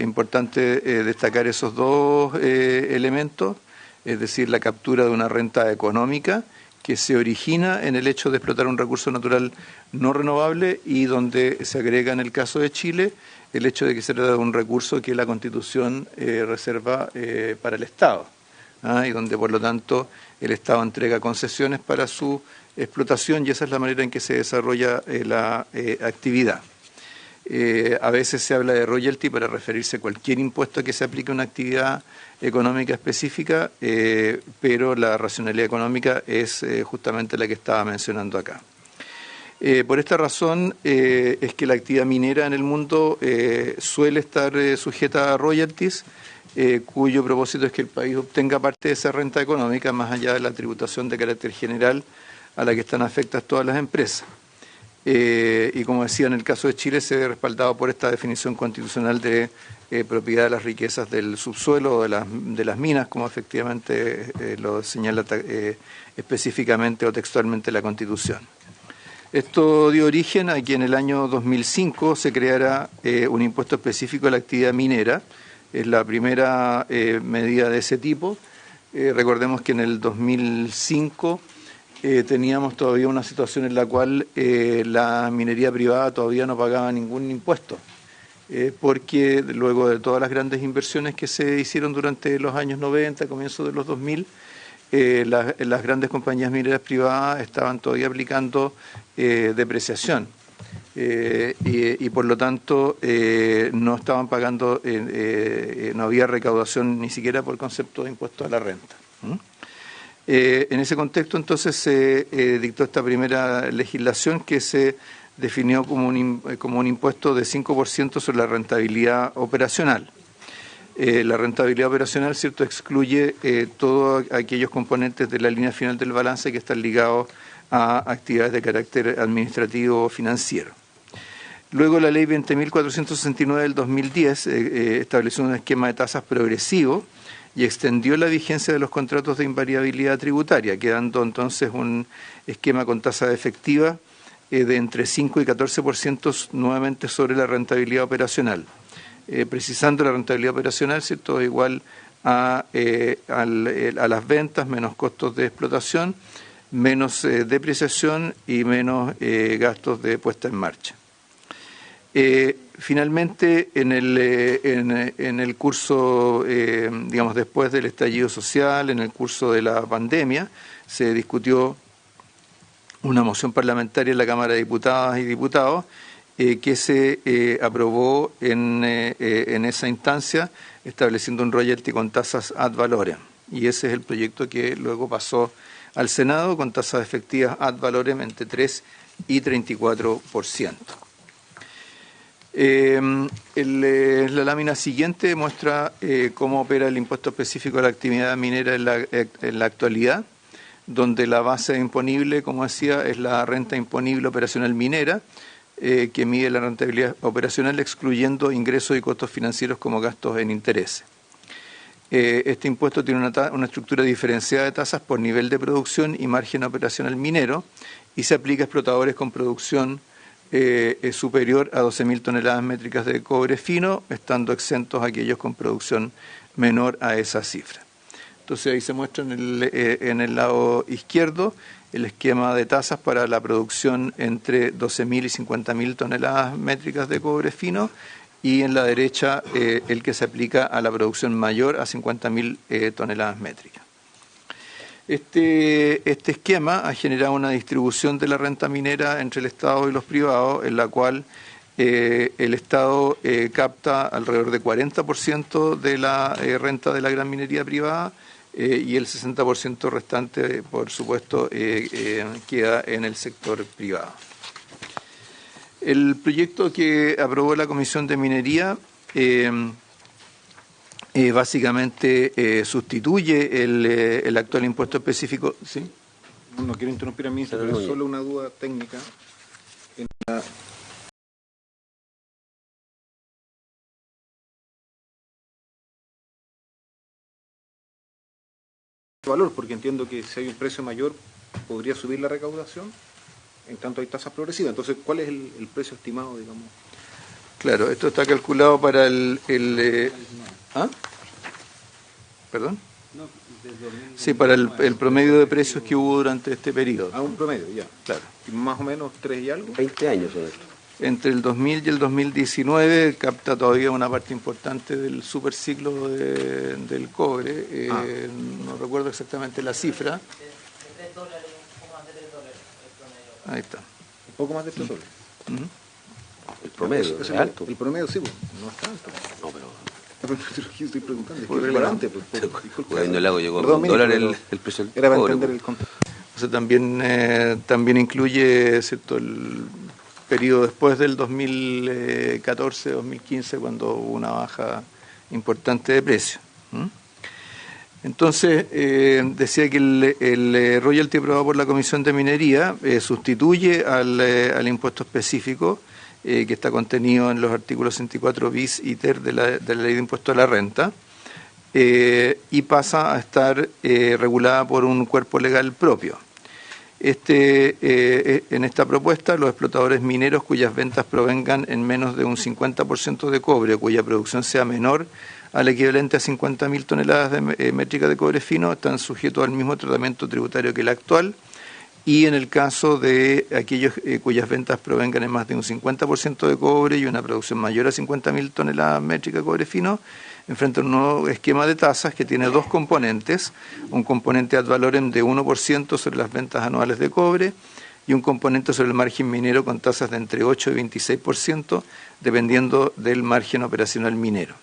Importante destacar esos dos elementos, es decir, la captura de una renta económica que se origina en el hecho de explotar un recurso natural no renovable y donde se agrega en el caso de Chile el hecho de que se trata de un recurso que la Constitución reserva para el Estado, y donde por lo tanto el Estado entrega concesiones para su explotación y esa es la manera en que se desarrolla la actividad. A veces se habla de royalty para referirse a cualquier impuesto que se aplique a una actividad económica específica, pero la racionalidad económica es justamente la que estaba mencionando acá. Por esta razón es que la actividad minera en el mundo suele estar sujeta a royalties, cuyo propósito es que el país obtenga parte de esa renta económica más allá de la tributación de carácter general a la que están afectas todas las empresas. Y como decía, en el caso de Chile se ve respaldado por esta definición constitucional de propiedad de las riquezas del subsuelo o de las minas, como efectivamente lo señala específicamente o textualmente la Constitución. Esto dio origen a que en el año 2005 se creara un impuesto específico a la actividad minera. Es la primera medida de ese tipo. Recordemos que en el 2005 teníamos todavía una situación en la cual la minería privada todavía no pagaba ningún impuesto, porque luego de todas las grandes inversiones que se hicieron durante los años 90, comienzos de los 2000, las grandes compañías mineras privadas estaban todavía aplicando depreciación y por lo tanto no estaban pagando, no había recaudación ni siquiera por concepto de impuesto a la renta. En ese contexto entonces se dictó esta primera legislación que se definió como un impuesto de 5% sobre la rentabilidad operacional. La rentabilidad operacional, ¿cierto?, excluye todos aquellos componentes de la línea final del balance que están ligados a actividades de carácter administrativo o financiero. Luego la ley 20.469 del 2010 estableció un esquema de tasas progresivo y extendió la vigencia de los contratos de invariabilidad tributaria, quedando entonces un esquema con tasa efectiva de entre 5 y 14% nuevamente sobre la rentabilidad operacional. Precisando la rentabilidad operacional, ¿cierto?, igual a las ventas menos costos de explotación, menos depreciación y menos gastos de puesta en marcha. Finalmente, en el curso, digamos, después del estallido social, en el curso de la pandemia, se discutió una moción parlamentaria en la Cámara de Diputadas y Diputados que se aprobó en esa instancia, estableciendo un royalty con tasas ad valorem. Y ese es el proyecto que luego pasó al Senado con tasas efectivas ad valorem entre 3 y 34%. La lámina siguiente muestra cómo opera el impuesto específico a la actividad minera en la actualidad, donde la base imponible, como decía, es la renta imponible operacional minera, que mide la rentabilidad operacional excluyendo ingresos y costos financieros como gastos en intereses. Este impuesto tiene una estructura diferenciada de tasas por nivel de producción y margen operacional minero y se aplica a explotadores con producción superior a 12.000 toneladas métricas de cobre fino, estando exentos aquellos con producción menor a esa cifra. Entonces ahí se muestra en el lado izquierdo el esquema de tasas para la producción entre 12.000 y 50.000 toneladas métricas de cobre fino y en la derecha el que se aplica a la producción mayor a 50.000 toneladas métricas. Este esquema ha generado una distribución de la renta minera entre el Estado y los privados, en la cual el Estado capta alrededor de 40% de la renta de la gran minería privada y el 60% restante, por supuesto, queda en el sector privado. El proyecto que aprobó la Comisión de Minería básicamente sustituye el actual impuesto específico. ¿Sí? No quiero interrumpir a mí, pero es solo una duda técnica. En la... valor, porque entiendo que si hay un precio mayor podría subir la recaudación, en tanto hay tasas progresivas. Entonces, ¿cuál es el precio estimado, digamos? Claro, esto está calculado para ¿Ah? ¿Perdón? Sí, para el promedio de precios que hubo durante este periodo. Ah, un promedio, ya. Claro. ¿Y más o menos 3 y algo? 20 años son estos. Entre el 2000 y el 2019 capta todavía una parte importante del superciclo del cobre. No recuerdo exactamente la cifra. Ahí está. Un poco más de $3. El promedio es alto. El promedio sí, no está alto. No, pero... Estoy preguntando. Es Por que es relevante. Cuando el agua llegó a Perdón, $1 el precio del era para cobre. entender el contexto. Entonces también incluye, ¿cierto?, el periodo después del 2014-2015, cuando hubo una baja importante de precio. Entonces, decía que el royalty aprobado por la Comisión de Minería sustituye al impuesto específico que está contenido en los artículos 64 bis y ter de la Ley de Impuesto a la Renta y pasa a estar regulada por un cuerpo legal propio. En esta propuesta, los explotadores mineros cuyas ventas provengan en menos de un 50% de cobre, cuya producción sea menor al equivalente a 50.000 toneladas métricas de cobre fino, están sujetos al mismo tratamiento tributario que el actual, y en el caso de aquellos cuyas ventas provengan en más de un 50% de cobre y una producción mayor a 50.000 toneladas métricas de cobre fino, enfrentan un nuevo esquema de tasas que tiene dos componentes, un componente ad valorem de 1% sobre las ventas anuales de cobre y un componente sobre el margen minero con tasas de entre 8 y 26%, dependiendo del margen operacional minero.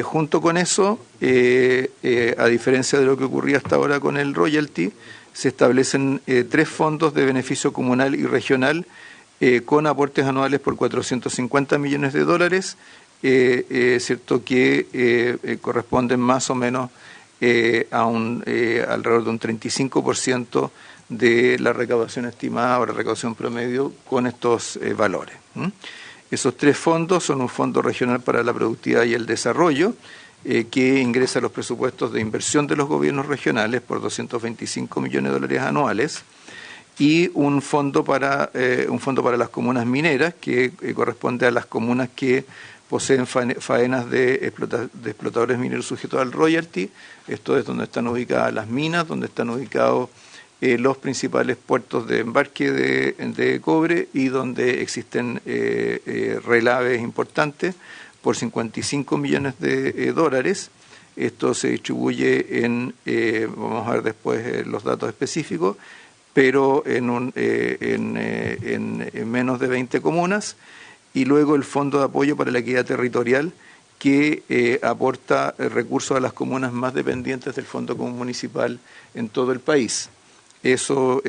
Junto con eso, a diferencia de lo que ocurría hasta ahora con el royalty, se establecen 3 fondos de beneficio comunal y regional con aportes anuales por $450 millones, cierto que corresponden más o menos a alrededor de un 35% de la recaudación estimada o la recaudación promedio con estos valores. Esos 3 fondos son un fondo regional para la productividad y el desarrollo, que ingresa a los presupuestos de inversión de los gobiernos regionales por $225 millones anuales, y un fondo para las comunas mineras, que corresponde a las comunas que poseen faenas de explotadores mineros sujetos al royalty. Esto es donde están ubicadas las minas, donde están ubicados los principales puertos de embarque de cobre y donde existen relaves importantes por $55 millones. Esto se distribuye vamos a ver después los datos específicos, pero en menos de 20 comunas, y luego el Fondo de Apoyo para la Equidad Territorial, que aporta recursos a las comunas más dependientes del Fondo Común Municipal en todo el país. Eso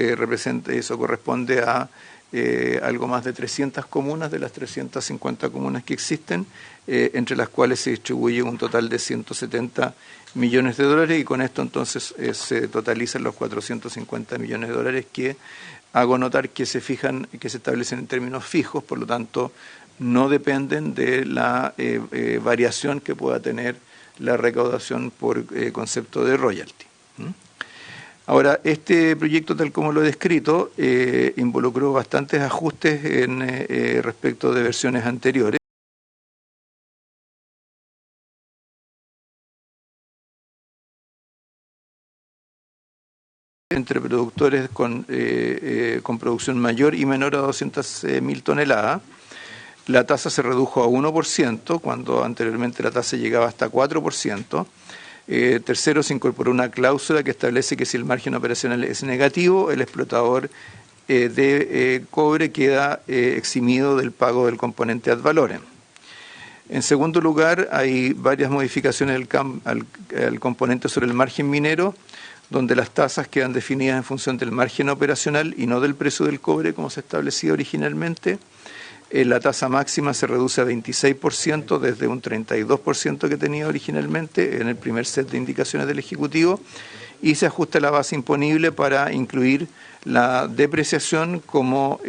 corresponde a algo más de 300 comunas de las 350 comunas que existen, entre las cuales se distribuye un total de 170 millones de dólares y con esto entonces se totalizan los 450 millones de dólares que hago notar que se fijan, que se establecen en términos fijos, por lo tanto no dependen de la variación que pueda tener la recaudación por concepto de royalty. Ahora, este proyecto, tal como lo he descrito, involucró bastantes ajustes respecto de versiones anteriores. Entre productores con producción mayor y menor a 200.000 toneladas. La tasa se redujo a 1%, cuando anteriormente la tasa llegaba hasta 4%. Tercero, se incorporó una cláusula que establece que si el margen operacional es negativo, el explotador de cobre queda eximido del pago del componente ad valorem. En segundo lugar, hay varias modificaciones al componente sobre el margen minero, donde las tasas quedan definidas en función del margen operacional y no del precio del cobre como se establecía originalmente. La tasa máxima se reduce a 26% desde un 32% que tenía originalmente en el primer set de indicaciones del Ejecutivo y se ajusta la base imponible para incluir la depreciación como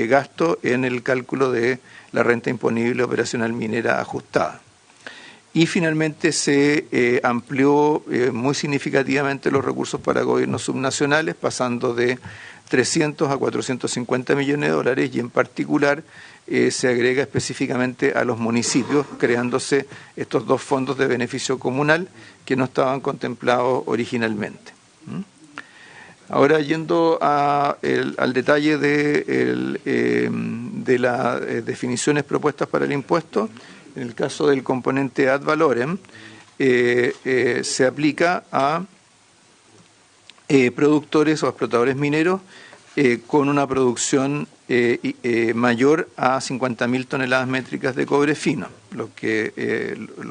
gasto en el cálculo de la renta imponible operacional minera ajustada. Y finalmente se amplió muy significativamente los recursos para gobiernos subnacionales, pasando de 300 a 450 millones de dólares y en particular se agrega específicamente a los municipios, creándose estos dos fondos de beneficio comunal que no estaban contemplados originalmente. Ahora, yendo al detalle de las definiciones propuestas para el impuesto, en el caso del componente ad valorem, se aplica a productores o explotadores mineros con una producción mayor a 50.000 toneladas métricas de cobre fino. Los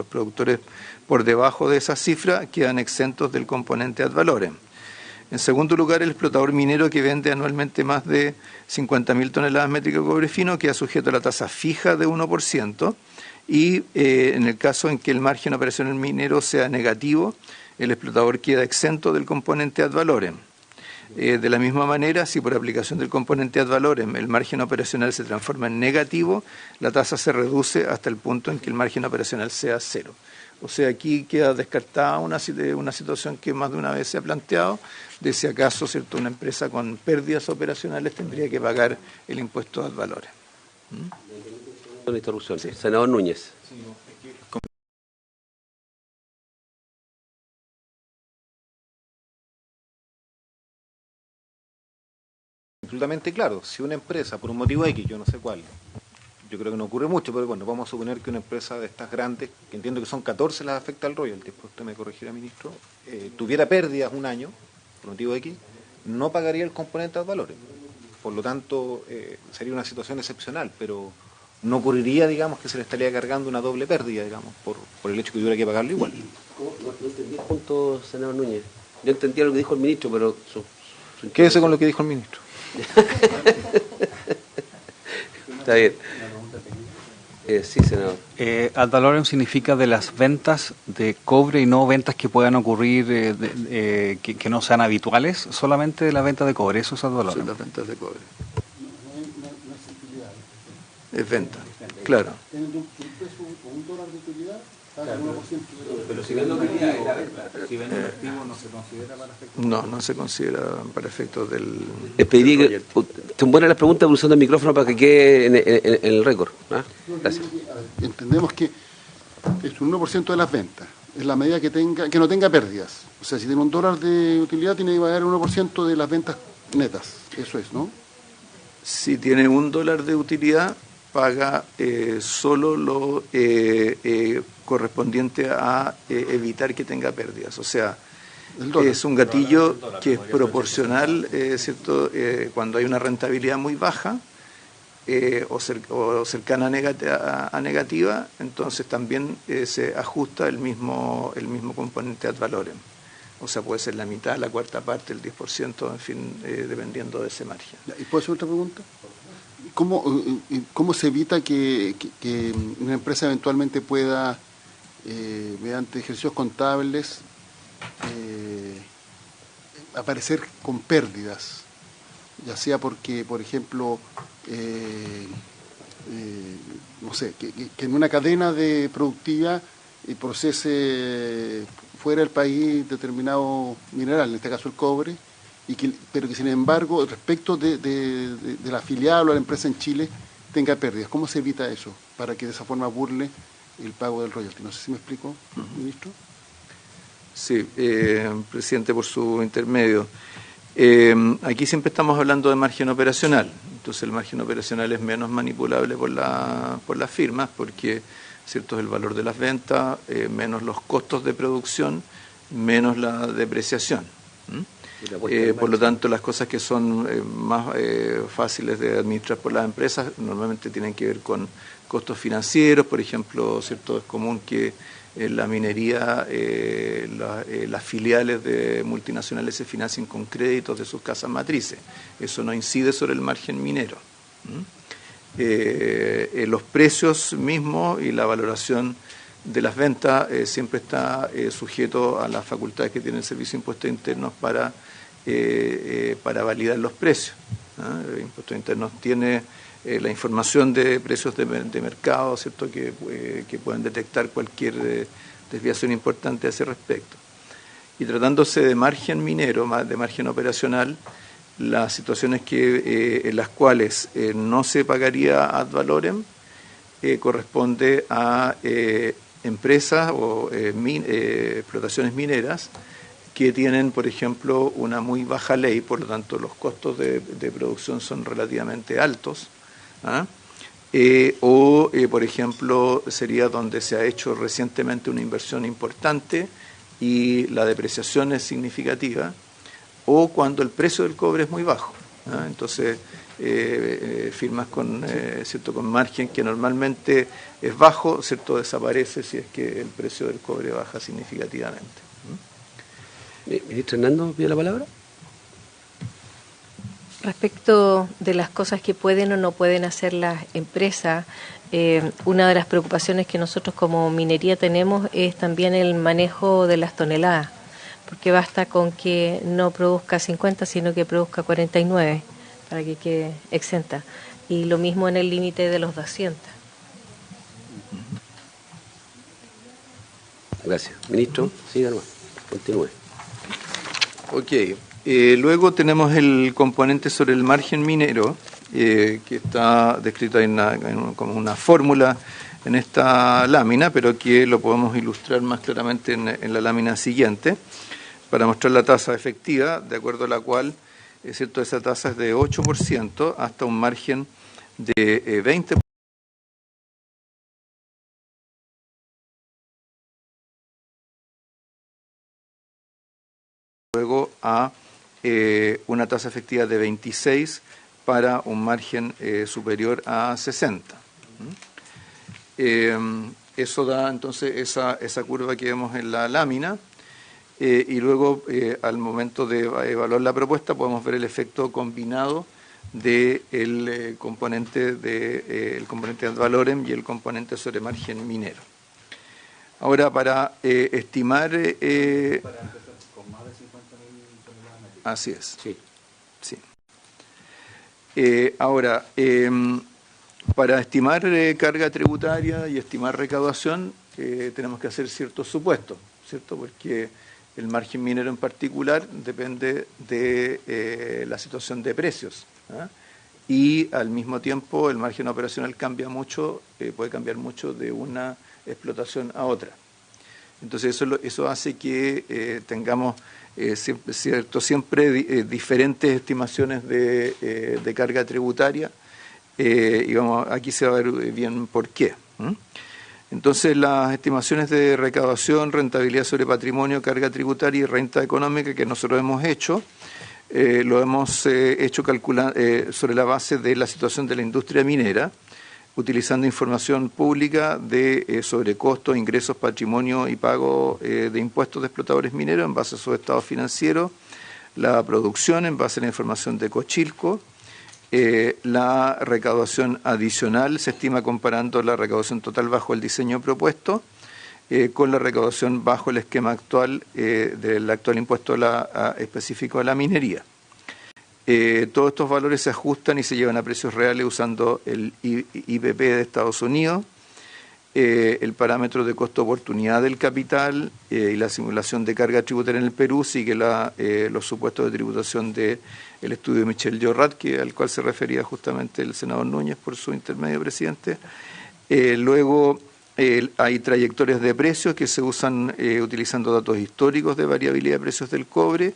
productores por debajo de esa cifra quedan exentos del componente ad valorem. En segundo lugar, el explotador minero que vende anualmente más de 50.000 toneladas métricas de cobre fino queda sujeto a la tasa fija de 1%. Y en el caso en que el margen operacional minero sea negativo, el explotador queda exento del componente ad valorem. De la misma manera, si por aplicación del componente ad valorem el margen operacional se transforma en negativo, la tasa se reduce hasta el punto en que el margen operacional sea cero. O sea, aquí queda descartada una situación que más de una vez se ha planteado, de si acaso, ¿cierto?, una empresa con pérdidas operacionales tendría que pagar el impuesto ad valorem. Una interrupción. Sí. Senador Núñez. Absolutamente claro. Si una empresa, por un motivo X, yo no sé cuál, yo creo que no ocurre mucho, pero bueno, vamos a suponer que una empresa de estas grandes, que entiendo que son 14 las afecta al royalty, después usted me corregirá, ministro, tuviera pérdidas un año, por motivo X, no pagaría el componente ad valorem. Por lo tanto, sería una situación excepcional, pero no ocurriría, digamos, que se le estaría cargando una doble pérdida, digamos, por el hecho que tuviera que pagarlo igual. No entendí el punto, senador Núñez. Yo entendía lo que dijo el ministro, pero... Quédese con lo que dijo el ministro. Está bien. Sí, senador. Ad valorem significa de las ventas de cobre y no ventas que puedan ocurrir que no sean habituales, solamente de la venta de cobre. Eso es ad valorem. Son las ventas de cobre. Es venta, claro. Tienen un peso o $1 de utilidad, pagan 1%. Pero si venden el activo no se considera para efectos. No se considera para efectos del. Pediría que son buenas las preguntas usando el micrófono para que quede en el récord. ¿Ah? Gracias. Entendemos que es un 1% de las ventas. Es la medida que no tenga pérdidas. O sea, si tiene $1 de utilidad, tiene que pagar 1% de las ventas netas. Eso es, ¿no? Si tiene $1 de utilidad, paga solo lo correspondiente a evitar que tenga pérdidas. O sea, es un gatillo que es proporcional, ¿cierto? Cuando hay una rentabilidad muy baja o cercana a negativa, entonces también se ajusta el mismo componente ad valorem. O sea, puede ser la mitad, la cuarta parte, el 10%, en fin, dependiendo de ese margen. ¿Y puedo hacer otra pregunta? ¿Cómo se evita que una empresa eventualmente pueda, mediante ejercicios contables, aparecer con pérdidas? Ya sea porque, por ejemplo, no sé, que en una cadena productiva procese fuera del país determinado mineral, en este caso el cobre, pero que sin embargo respecto de la filial o la empresa en Chile tenga pérdidas. ¿Cómo se evita eso para que de esa forma burle el pago del royalty? No sé si me explico, ministro. Sí, presidente, por su intermedio. Aquí siempre estamos hablando de margen operacional, entonces el margen operacional es menos manipulable por las firmas porque, cierto, es el valor de las ventas, menos los costos de producción, menos la depreciación. Por lo tanto, las cosas que son más fáciles de administrar por las empresas normalmente tienen que ver con costos financieros, por ejemplo, cierto, es común que en la minería las filiales de multinacionales se financien con créditos de sus casas matrices. Eso no incide sobre el margen minero. Los precios mismos y la valoración de las ventas siempre está sujeto a las facultades que tiene el Servicio de Impuestos Internos para validar los precios. El Impuestos Internos tiene la información de precios de mercado, ¿cierto?, que pueden detectar cualquier desviación importante a ese respecto. Y tratándose de margen minero, de margen operacional, las situaciones en las cuales no se pagaría ad valorem corresponde a empresas o explotaciones mineras que tienen, por ejemplo, una muy baja ley, por lo tanto los costos de producción son relativamente altos, por ejemplo, sería donde se ha hecho recientemente una inversión importante y la depreciación es significativa, o cuando el precio del cobre es muy bajo. Entonces, firmas con margen que normalmente es bajo, ¿cierto?, desaparece si es que el precio del cobre baja significativamente. Ministro Hernando, ¿pide la palabra? Respecto de las cosas que pueden o no pueden hacer las empresas, una de las preocupaciones que nosotros como minería tenemos es también el manejo de las toneladas, porque basta con que no produzca 50, sino que produzca 49 para que quede exenta. Y lo mismo en el límite de los 200. Gracias. Ministro, siga nomás, continúe. Ok. Luego tenemos el componente sobre el margen minero, que está descrito como una fórmula en esta lámina, pero que lo podemos ilustrar más claramente en la lámina siguiente, para mostrar la tasa efectiva, de acuerdo a la cual, ¿cierto?, esa tasa es de 8% hasta un margen de 20%. Luego a una tasa efectiva de 26 para un margen superior a 60. Eso da entonces esa curva que vemos en la lámina, y luego al momento de evaluar la propuesta podemos ver el efecto combinado del componente ad valorem y el componente sobre margen minero. Ahora, para estimar... Así es. Sí. Ahora, para estimar carga tributaria y estimar recaudación, tenemos que hacer ciertos supuestos, ¿cierto? Porque el margen minero en particular depende de la situación de precios, y al mismo tiempo el margen operacional cambia mucho, puede cambiar mucho de una explotación a otra. Entonces eso hace que tengamos siempre diferentes estimaciones de carga tributaria, y aquí se va a ver bien por qué. Entonces, las estimaciones de recaudación, rentabilidad sobre patrimonio, carga tributaria y renta económica que nosotros hemos hecho, lo hemos hecho sobre la base de la situación de la industria minera, utilizando información pública sobre costos, ingresos, patrimonio y pago de impuestos de explotadores mineros en base a su estado financiero, la producción en base a la información de Cochilco, la recaudación adicional se estima comparando la recaudación total bajo el diseño propuesto con la recaudación bajo el esquema actual del actual impuesto específico a la minería. Todos estos valores se ajustan y se llevan a precios reales usando el IPP de Estados Unidos, el parámetro de costo-oportunidad del capital y la simulación de carga tributaria en el Perú sigue los supuestos de tributación del estudio de Michel Llorrat, al cual se refería justamente el senador Núñez por su intermedio, presidente. Luego hay trayectorias de precios que se usan utilizando datos históricos de variabilidad de precios del cobre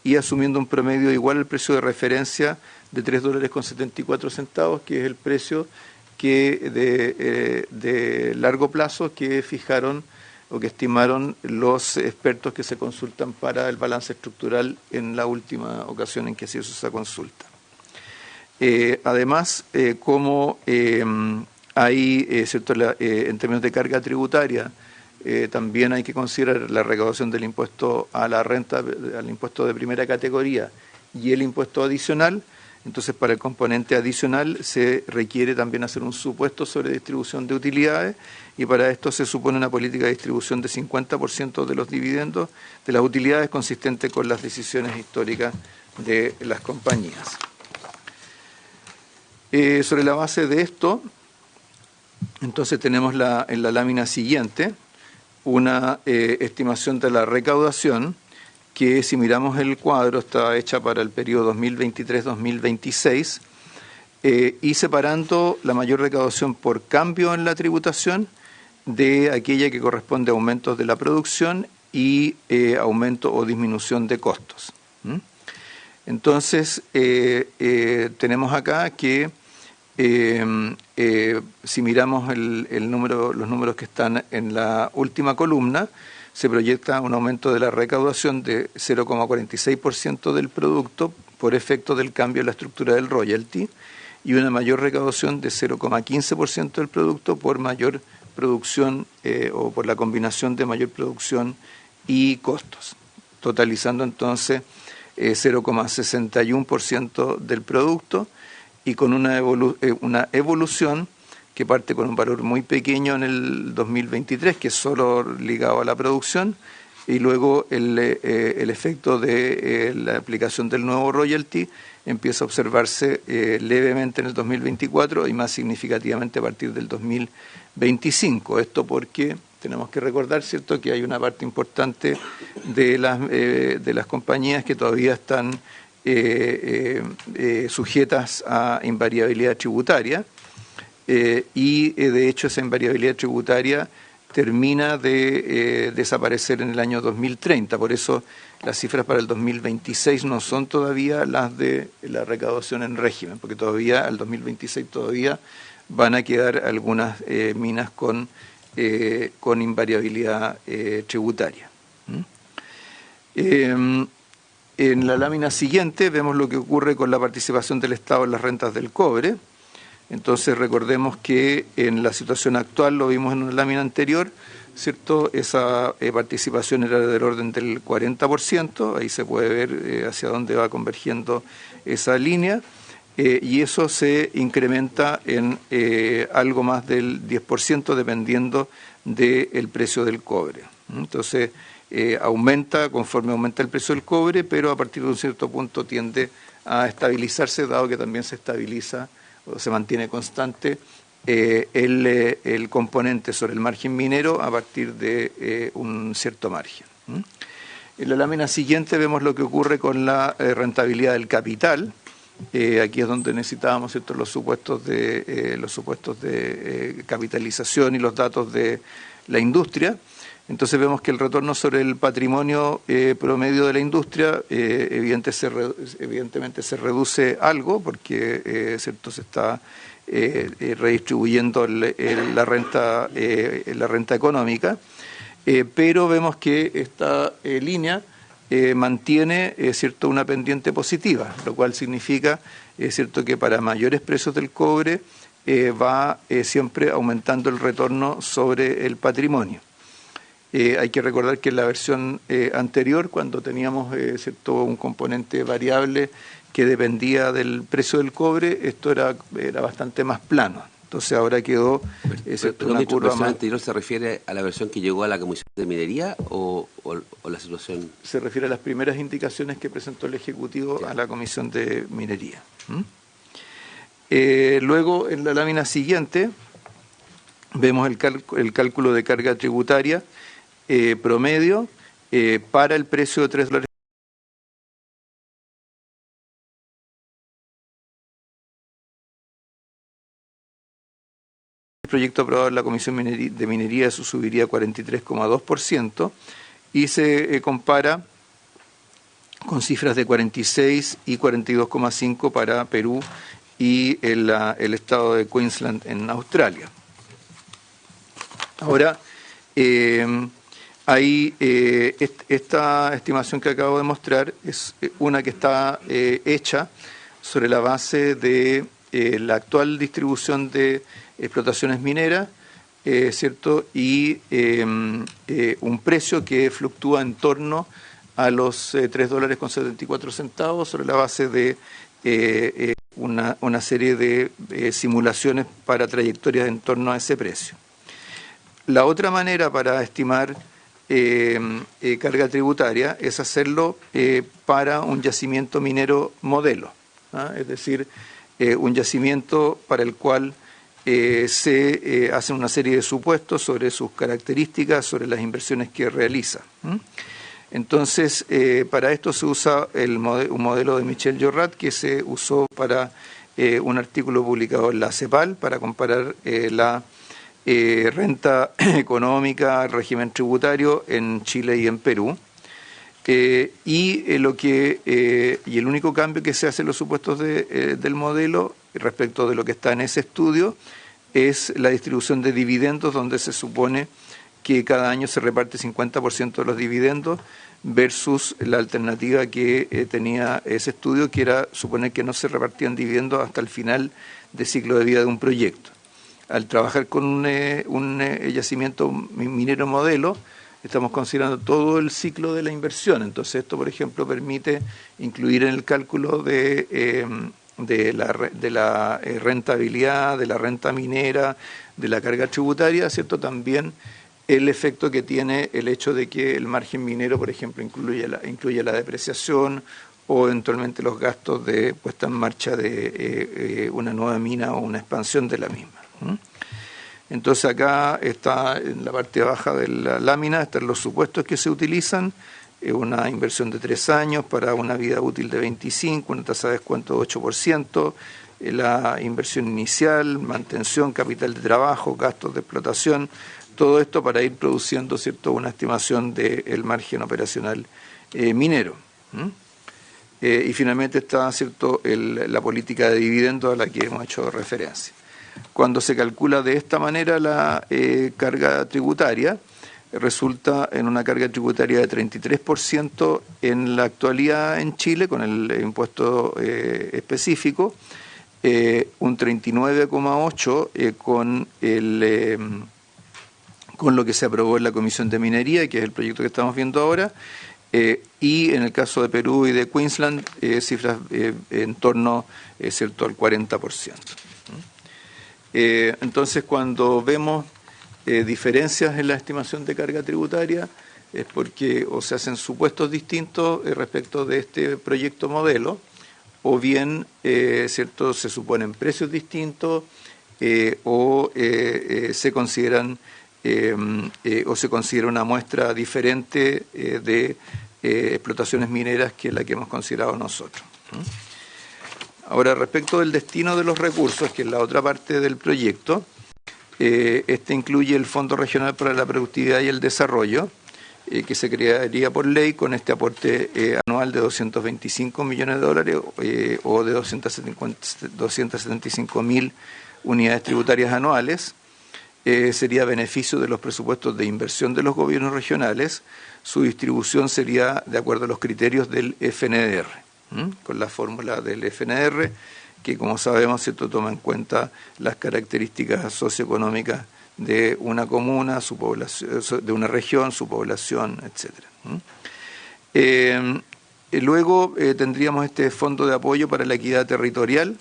y asumiendo un promedio igual al precio de referencia de $3.74, que es el precio de largo plazo que fijaron o que estimaron los expertos que se consultan para el balance estructural en la última ocasión en que se hizo esa consulta. Además, como hay, ¿cierto? En términos de carga tributaria, también hay que considerar la recaudación del impuesto a la renta, al impuesto de primera categoría y el impuesto adicional. Entonces, para el componente adicional se requiere también hacer un supuesto sobre distribución de utilidades y para esto se supone una política de distribución de 50% de los dividendos de las utilidades consistente con las decisiones históricas de las compañías. Sobre la base de esto, entonces tenemos en la lámina siguiente una estimación de la recaudación que, si miramos el cuadro, está hecha para el periodo 2023-2026 y separando la mayor recaudación por cambio en la tributación de aquella que corresponde a aumentos de la producción y aumento o disminución de costos. Entonces, tenemos acá que si miramos los números que están en la última columna, se proyecta un aumento de la recaudación de 0,46% del producto por efecto del cambio en la estructura del royalty y una mayor recaudación de 0,15% del producto por mayor producción o por la combinación de mayor producción y costos, totalizando entonces 0,61% del producto y con una evolución que parte con un valor muy pequeño en el 2023, que es solo ligado a la producción, y luego el efecto de la aplicación del nuevo royalty empieza a observarse levemente en el 2024 y más significativamente a partir del 2025. Esto porque tenemos que recordar, ¿cierto?, que hay una parte importante de las compañías que todavía están sujetas a invariabilidad tributaria, y de hecho esa invariabilidad tributaria termina de desaparecer en el año 2030. Por eso las cifras para el 2026 no son todavía las de la recaudación en régimen, porque todavía al 2026 todavía van a quedar algunas minas con invariabilidad tributaria. En la lámina siguiente vemos lo que ocurre con la participación del Estado en las rentas del cobre. Entonces recordemos que en la situación actual, lo vimos en una lámina anterior, ¿cierto? Esa participación era del orden del 40%, ahí se puede ver hacia dónde va convergiendo esa línea, y eso se incrementa en algo más del 10% dependiendo del precio del cobre. Entonces aumenta conforme aumenta el precio del cobre, pero a partir de un cierto punto tiende a estabilizarse, dado que también se estabiliza o se mantiene constante el componente sobre el margen minero a partir de un cierto margen. En la lámina siguiente vemos lo que ocurre con la rentabilidad del capital. Aquí es donde necesitábamos, ¿cierto?, los supuestos de capitalización y los datos de la industria. Entonces vemos que el retorno sobre el patrimonio promedio de la industria evidentemente se reduce algo porque ¿cierto?, se está redistribuyendo la renta económica, pero vemos que esta línea mantiene ¿cierto?, una pendiente positiva, lo cual significa ¿cierto?, que para mayores precios del cobre va siempre aumentando el retorno sobre el patrimonio. Hay que recordar que en la versión anterior, cuando teníamos ¿cierto?, un componente variable que dependía del precio del cobre, esto era bastante más plano. Entonces ahora quedó una curva más... ¿No se refiere a la versión que llegó a la Comisión de Minería o la situación? Se refiere a las primeras indicaciones que presentó el Ejecutivo a la Comisión de Minería. Luego, en la lámina siguiente, vemos el cálculo de carga tributaria promedio para el precio de $3. El proyecto aprobado en la Comisión de Minería subiría 43,2% y se compara con cifras de 46 y 42,5 para Perú y el estado de Queensland en Australia. Ahora, esta estimación que acabo de mostrar es una que está hecha sobre la base de la actual distribución de explotaciones mineras, ¿cierto? Y un precio que fluctúa en torno a los $3.74 sobre la base de una serie de simulaciones para trayectorias en torno a ese precio. La otra manera para estimar carga tributaria es hacerlo para un yacimiento minero modelo, ¿ah? Es decir, un yacimiento para el cual se hacen una serie de supuestos sobre sus características, sobre las inversiones que realiza. Entonces, para esto se usa un modelo de Michel Jorrat que se usó para un artículo publicado en la CEPAL para comparar la renta económica, el régimen tributario en Chile y en Perú. Y el único cambio que se hace en los supuestos del modelo respecto de lo que está en ese estudio es la distribución de dividendos, donde se supone que cada año se reparte 50% de los dividendos versus la alternativa que tenía ese estudio, que era suponer que no se repartían dividendos hasta el final del ciclo de vida de un proyecto. Al trabajar con un yacimiento minero modelo, estamos considerando todo el ciclo de la inversión. Entonces esto, por ejemplo, permite incluir en el cálculo de la rentabilidad, de la renta minera, de la carga tributaria, ¿cierto? También el efecto que tiene el hecho de que el margen minero, por ejemplo, incluye la depreciación o eventualmente los gastos de puesta en marcha de una nueva mina o una expansión de la misma. Entonces acá está en la parte baja de la lámina, están los supuestos que se utilizan, una inversión de 3 años para una vida útil de 25, una tasa de descuento de 8%, la inversión inicial, mantención, capital de trabajo, gastos de explotación, todo esto para ir produciendo, ¿cierto?, una estimación del margen operacional minero. Y finalmente está, ¿cierto?, la política de dividendos a la que hemos hecho referencia. Cuando se calcula de esta manera la carga tributaria, resulta en una carga tributaria de 33% en la actualidad en Chile, con el impuesto específico, un 39,8% con lo que se aprobó en la Comisión de Minería, que es el proyecto que estamos viendo ahora, y en el caso de Perú y de Queensland, cifras en torno, ¿cierto?, al 40%. Entonces, cuando vemos diferencias en la estimación de carga tributaria, es porque o se hacen supuestos distintos respecto de este proyecto modelo, o bien, ¿cierto?, se suponen precios distintos, o se consideran o se considera una muestra diferente de explotaciones mineras que la que hemos considerado nosotros. Ahora, respecto del destino de los recursos, que es la otra parte del proyecto, este incluye el Fondo Regional para la Productividad y el Desarrollo, que se crearía por ley con este aporte anual de $225 millones o de 275.000 unidades tributarias anuales. Sería beneficio de los presupuestos de inversión de los gobiernos regionales. Su distribución sería de acuerdo a los criterios del FNDR, con la fórmula del FNDR, que como sabemos, ¿cierto?, toma en cuenta las características socioeconómicas de una comuna, su población, de una región, su población, etc. Luego tendríamos este fondo de apoyo para la equidad territorial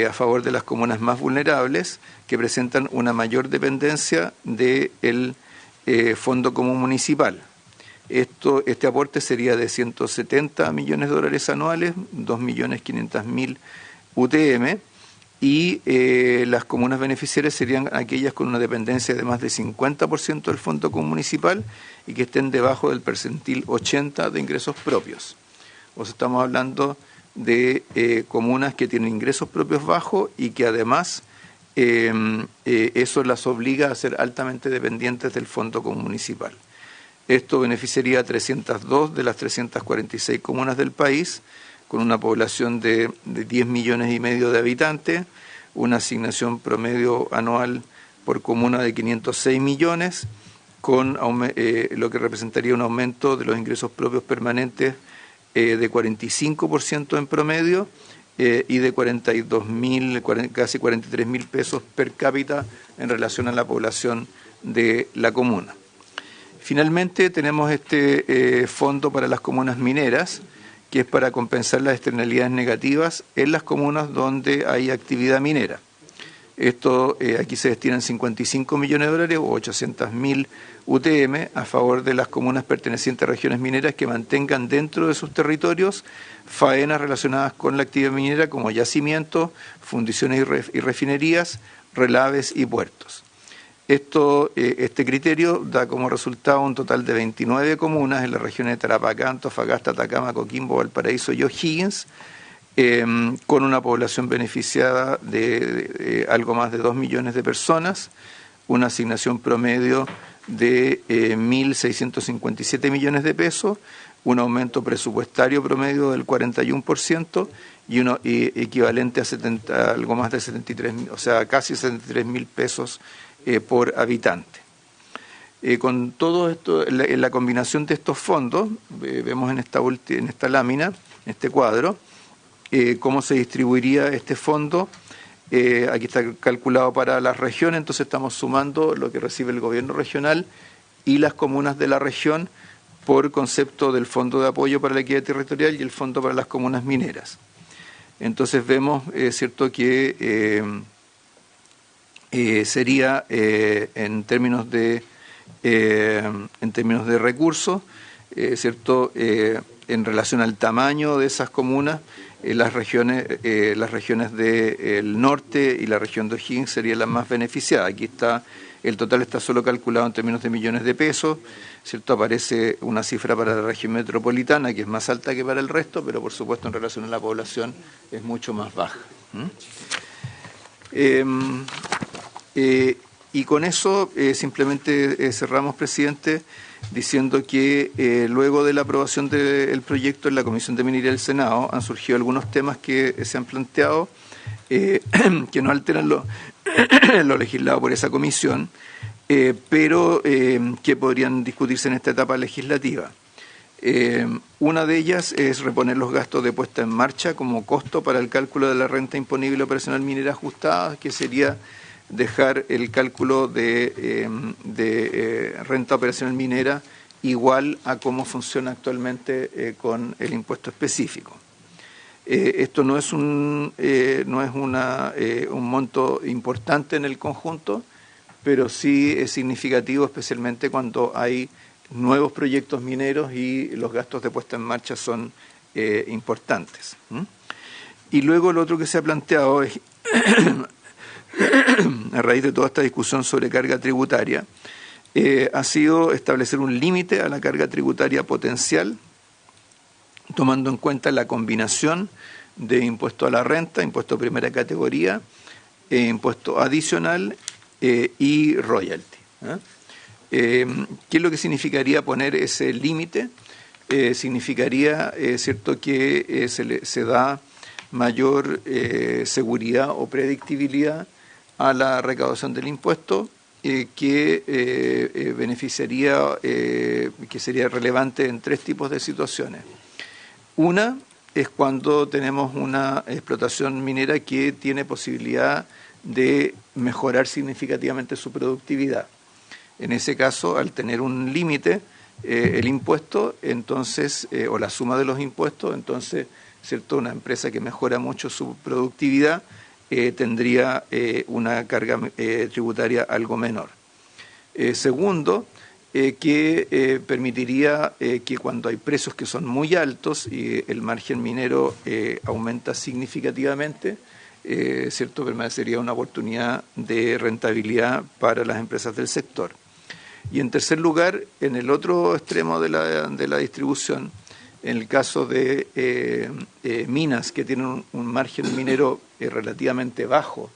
a favor de las comunas más vulnerables que presentan una mayor dependencia del Fondo Común Municipal. Este aporte sería de $170 millones anuales, 2.500.000 UTM, y las comunas beneficiarias serían aquellas con una dependencia de más de 50% del Fondo Común Municipal y que estén debajo del percentil 80 de ingresos propios. O sea, estamos hablando de comunas que tienen ingresos propios bajos y que además eso las obliga a ser altamente dependientes del Fondo Común Municipal. Esto beneficiaría a 302 de las 346 comunas del país, con una población de 10,5 millones de habitantes, una asignación promedio anual por comuna de 506 millones, con lo que representaría un aumento de los ingresos propios permanentes de 45% en promedio y de 42.000, casi 43.000 pesos per cápita en relación a la población de la comuna. Finalmente tenemos este fondo para las comunas mineras, que es para compensar las externalidades negativas en las comunas donde hay actividad minera. Esto aquí se destinan $55 millones o 800.000 UTM a favor de las comunas pertenecientes a regiones mineras que mantengan dentro de sus territorios faenas relacionadas con la actividad minera como yacimientos, fundiciones y refinerías, relaves y puertos. Este criterio da como resultado un total de 29 comunas en las regiones de Tarapacá, Antofagasta, Atacama, Coquimbo, Valparaíso y O'Higgins, con una población beneficiada de algo más de 2 millones de personas, una asignación promedio de 1.657 millones de pesos, un aumento presupuestario promedio del 41% y equivalente a algo más de 73, o sea, casi 73.000 pesos por habitante. Con todo esto, en la combinación de estos fondos, vemos en esta lámina, en este cuadro, cómo se distribuiría este fondo. Aquí está calculado para las regiones, entonces estamos sumando lo que recibe el gobierno regional y las comunas de la región por concepto del Fondo de Apoyo para la Equidad Territorial y el Fondo para las Comunas Mineras. Entonces vemos, cierto, que sería en términos de recursos, cierto, en relación al tamaño de esas comunas, las regiones del norte y la región de O'Higgins serían las más beneficiadas. Aquí está, el total está solo calculado en términos de millones de pesos, cierto, aparece una cifra para la región metropolitana que es más alta que para el resto, pero por supuesto en relación a la población es mucho más baja. Y con eso simplemente cerramos, presidente, diciendo que luego de la aprobación del proyecto en la Comisión de Minería del Senado han surgido algunos temas que se han planteado que no alteran lo legislado por esa comisión, pero que podrían discutirse en esta etapa legislativa. Una de ellas es reponer los gastos de puesta en marcha como costo para el cálculo de la renta imponible operacional minera ajustada, que sería dejar el cálculo de renta operacional minera igual a cómo funciona actualmente con el impuesto específico. Esto no es un monto importante en el conjunto, pero sí es significativo, especialmente cuando hay nuevos proyectos mineros y los gastos de puesta en marcha son importantes. Y luego lo otro que se ha planteado es a raíz de toda esta discusión sobre carga tributaria, ha sido establecer un límite a la carga tributaria potencial, tomando en cuenta la combinación de impuesto a la renta, impuesto de primera categoría, impuesto adicional y royalty. ¿Qué es lo que significaría poner ese límite? Significaría, cierto, que se da mayor seguridad o predictibilidad a la recaudación del impuesto, que beneficiaría, que sería relevante en tres tipos de situaciones. Una es cuando tenemos una explotación minera que tiene posibilidad de mejorar significativamente su productividad. En ese caso, al tener un límite, el impuesto, entonces, o la suma de los impuestos, entonces, ¿cierto? Una empresa que mejora mucho su productividad tendría una carga tributaria algo menor. Segundo, que permitiría que cuando hay precios que son muy altos y el margen minero aumenta significativamente, ¿cierto? Permanecería una oportunidad de rentabilidad para las empresas del sector. Y en tercer lugar, en el otro extremo de la distribución, en el caso de minas que tienen un margen minero relativamente bajo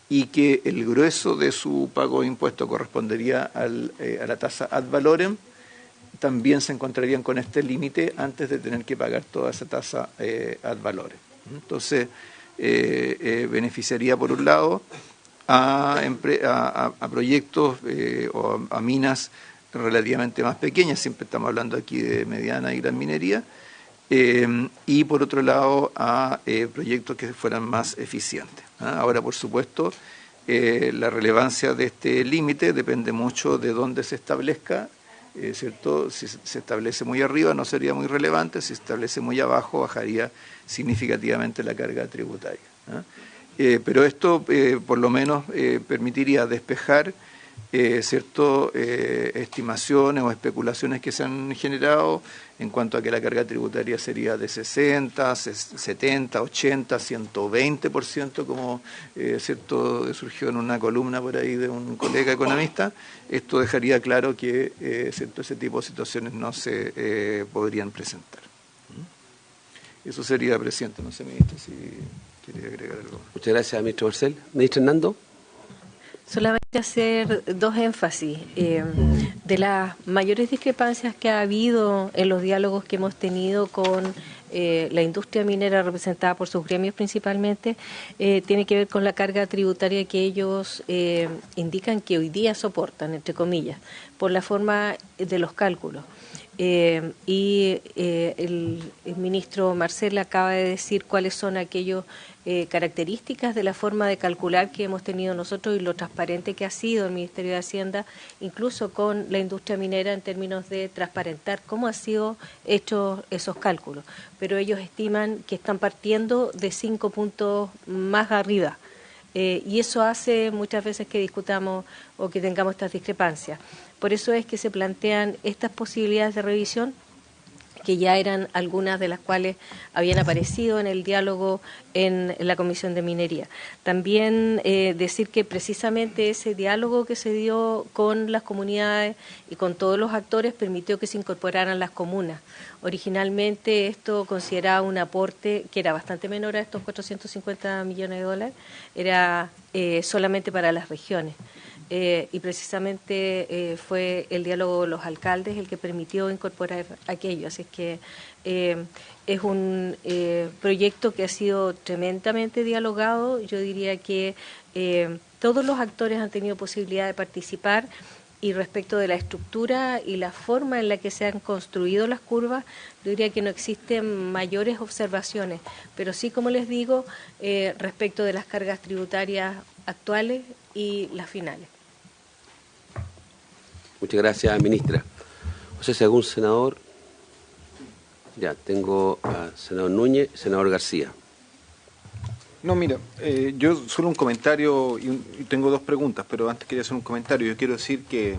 y que el grueso de su pago de impuesto correspondería a la tasa ad valorem, también se encontrarían con este límite antes de tener que pagar toda esa tasa ad valorem. Entonces, beneficiaría por un lado a proyectos o a minas relativamente más pequeñas, siempre estamos hablando aquí de mediana y gran minería, y por otro lado a proyectos que fueran más eficientes. Ahora, por supuesto, la relevancia de este límite depende mucho de dónde se establezca, ¿cierto? Si se establece muy arriba no sería muy relevante, si se establece muy abajo bajaría significativamente la carga tributaria. Pero esto por lo menos permitiría despejar ciertas estimaciones o especulaciones que se han generado en cuanto a que la carga tributaria sería de 60, 70, 80, 120%, como cierto surgió en una columna por ahí de un colega economista. Esto dejaría claro que ese tipo de situaciones no se podrían presentar. Eso sería, presidente. No sé, ministro, si quería agregar algo. Muchas gracias, ministro Marcel. Ministro Hernando. Solamente hacer dos énfasis. De las mayores discrepancias que ha habido en los diálogos que hemos tenido con la industria minera representada por sus gremios principalmente, tiene que ver con la carga tributaria que ellos indican que hoy día soportan, entre comillas, por la forma de los cálculos. El ministro Marcel acaba de decir cuáles son aquellas características de la forma de calcular que hemos tenido nosotros y lo transparente que ha sido el Ministerio de Hacienda, incluso con la industria minera en términos de transparentar cómo han sido hechos esos cálculos. Pero ellos estiman que están partiendo de 5 puntos más arriba. Y eso hace muchas veces que discutamos o que tengamos estas discrepancias. Por eso es que se plantean estas posibilidades de revisión, que ya eran algunas de las cuales habían aparecido en el diálogo en la Comisión de Minería. También decir que precisamente ese diálogo que se dio con las comunidades y con todos los actores permitió que se incorporaran las comunas. Originalmente esto consideraba un aporte que era bastante menor a estos 450 millones de dólares, era solamente para las regiones. Y precisamente fue el diálogo de los alcaldes el que permitió incorporar aquello. Así es que es un proyecto que ha sido tremendamente dialogado. Yo diría que todos los actores han tenido posibilidad de participar, y respecto de la estructura y la forma en la que se han construido las curvas, yo diría que no existen mayores observaciones, pero sí, como les digo, respecto de las cargas tributarias actuales y las finales. Muchas gracias, ministra. No sé si algún senador. Ya, tengo a senador Núñez, senador García. No, mira, yo solo un comentario y tengo dos preguntas, pero antes quería hacer un comentario. Yo quiero decir que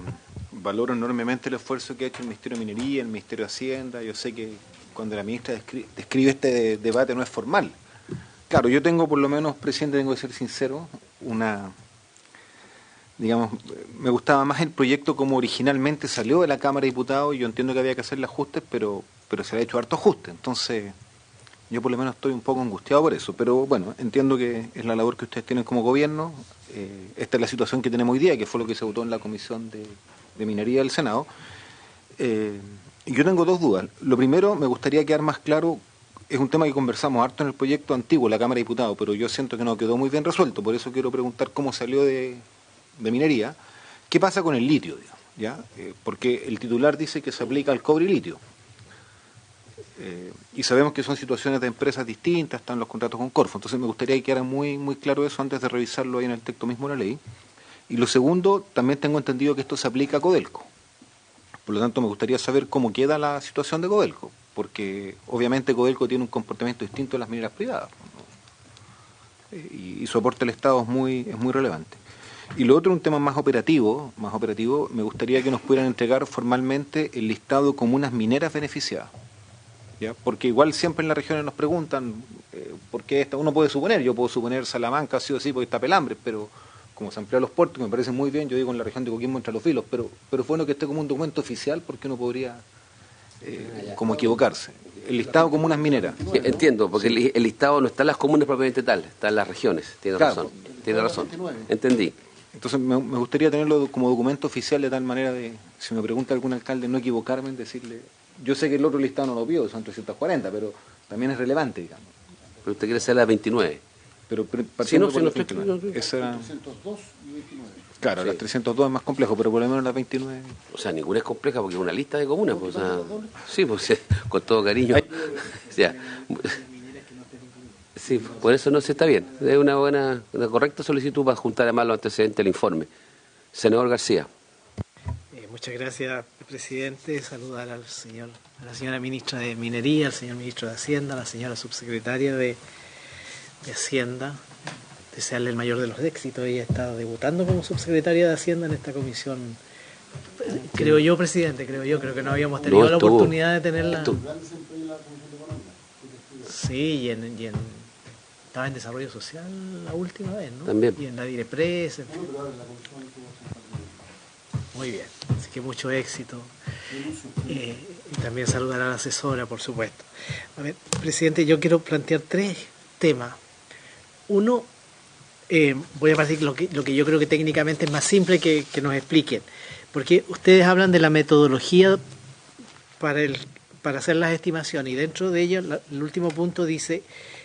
valoro enormemente el esfuerzo que ha hecho el Ministerio de Minería, el Ministerio de Hacienda. Yo sé que cuando la ministra describe este debate no es formal. Claro, yo tengo, por lo menos, presidente, tengo que ser sincero, digamos, me gustaba más el proyecto como originalmente salió de la Cámara de Diputados, y yo entiendo que había que hacerle ajustes, pero se le ha hecho harto ajuste. Entonces, yo por lo menos estoy un poco angustiado por eso, pero bueno, entiendo que es la labor que ustedes tienen como gobierno. Esta es la situación que tenemos hoy día, que fue lo que se votó en la Comisión de Minería del Senado. Yo tengo dos dudas. Lo primero, me gustaría quedar más claro, es un tema que conversamos harto en el proyecto antiguo, la Cámara de Diputados, pero yo siento que no quedó muy bien resuelto, por eso quiero preguntar cómo salió de minería. ¿Qué pasa con el litio, digamos, ya? Porque el titular dice que se aplica al cobre y litio. Y sabemos que son situaciones de empresas distintas, están los contratos con Corfo, entonces me gustaría que quedara muy, muy claro eso antes de revisarlo ahí en el texto mismo de la ley. Y lo segundo, también tengo entendido que esto se aplica a Codelco. Por lo tanto, me gustaría saber cómo queda la situación de Codelco, porque obviamente Codelco tiene un comportamiento distinto a las mineras privadas, ¿no? Y su aporte al Estado es muy relevante. Y lo otro, un tema más operativo, me gustaría que nos pudieran entregar formalmente el listado de comunas mineras beneficiadas, ¿ya? Porque igual siempre en las regiones nos preguntan por qué uno puede suponer, yo puedo suponer Salamanca sí o sí porque está Pelambres, pero como se amplió los puertos, me parece muy bien, yo digo en la región de Coquimbo entre los filos, pero es bueno que esté como un documento oficial porque uno podría como equivocarse. El listado de comunas mineras. Entiendo, porque el listado no está en las comunas propiamente tal, está en las regiones, tiene Claro. razón, entendí. Entonces me gustaría tenerlo como documento oficial de tal manera de, si me pregunta algún alcalde, no equivocarme en decirle, yo sé que el otro listado no lo pido, son 340, pero también es relevante, digamos. Pero usted quiere hacer la 29. Pero Sí, partiendo no, por sí, las no, 29. Esa era, 302 y 29. claro, Sí. las 302 es más complejo, pero por lo menos las 29. O sea, ninguna es compleja porque es una lista de comunas. Pues, o sea, sí, pues con todo cariño. O sea, sí, por eso no se está bien. Es una correcta solicitud para juntar además los antecedentes del informe. Senador García. Muchas gracias, presidente. Saludar a la señora ministra de Minería, al señor ministro de Hacienda, a la señora subsecretaria de Hacienda. Desearle el mayor de los éxitos. Ella está debutando como subsecretaria de Hacienda en esta comisión. Creo yo, presidente, creo que no habíamos tenido la oportunidad de tenerla. Sí, estaba en Desarrollo Social la última vez, ¿no? También. Y en la Direpres, en fin. Muy bien, así que mucho éxito. Y también saludar a la asesora, por supuesto. A ver, presidente, yo quiero plantear 3 temas. Uno, voy a partir lo que yo creo que técnicamente es más simple que nos expliquen. Porque ustedes hablan de la metodología para hacer las estimaciones y dentro de ello el último punto dice: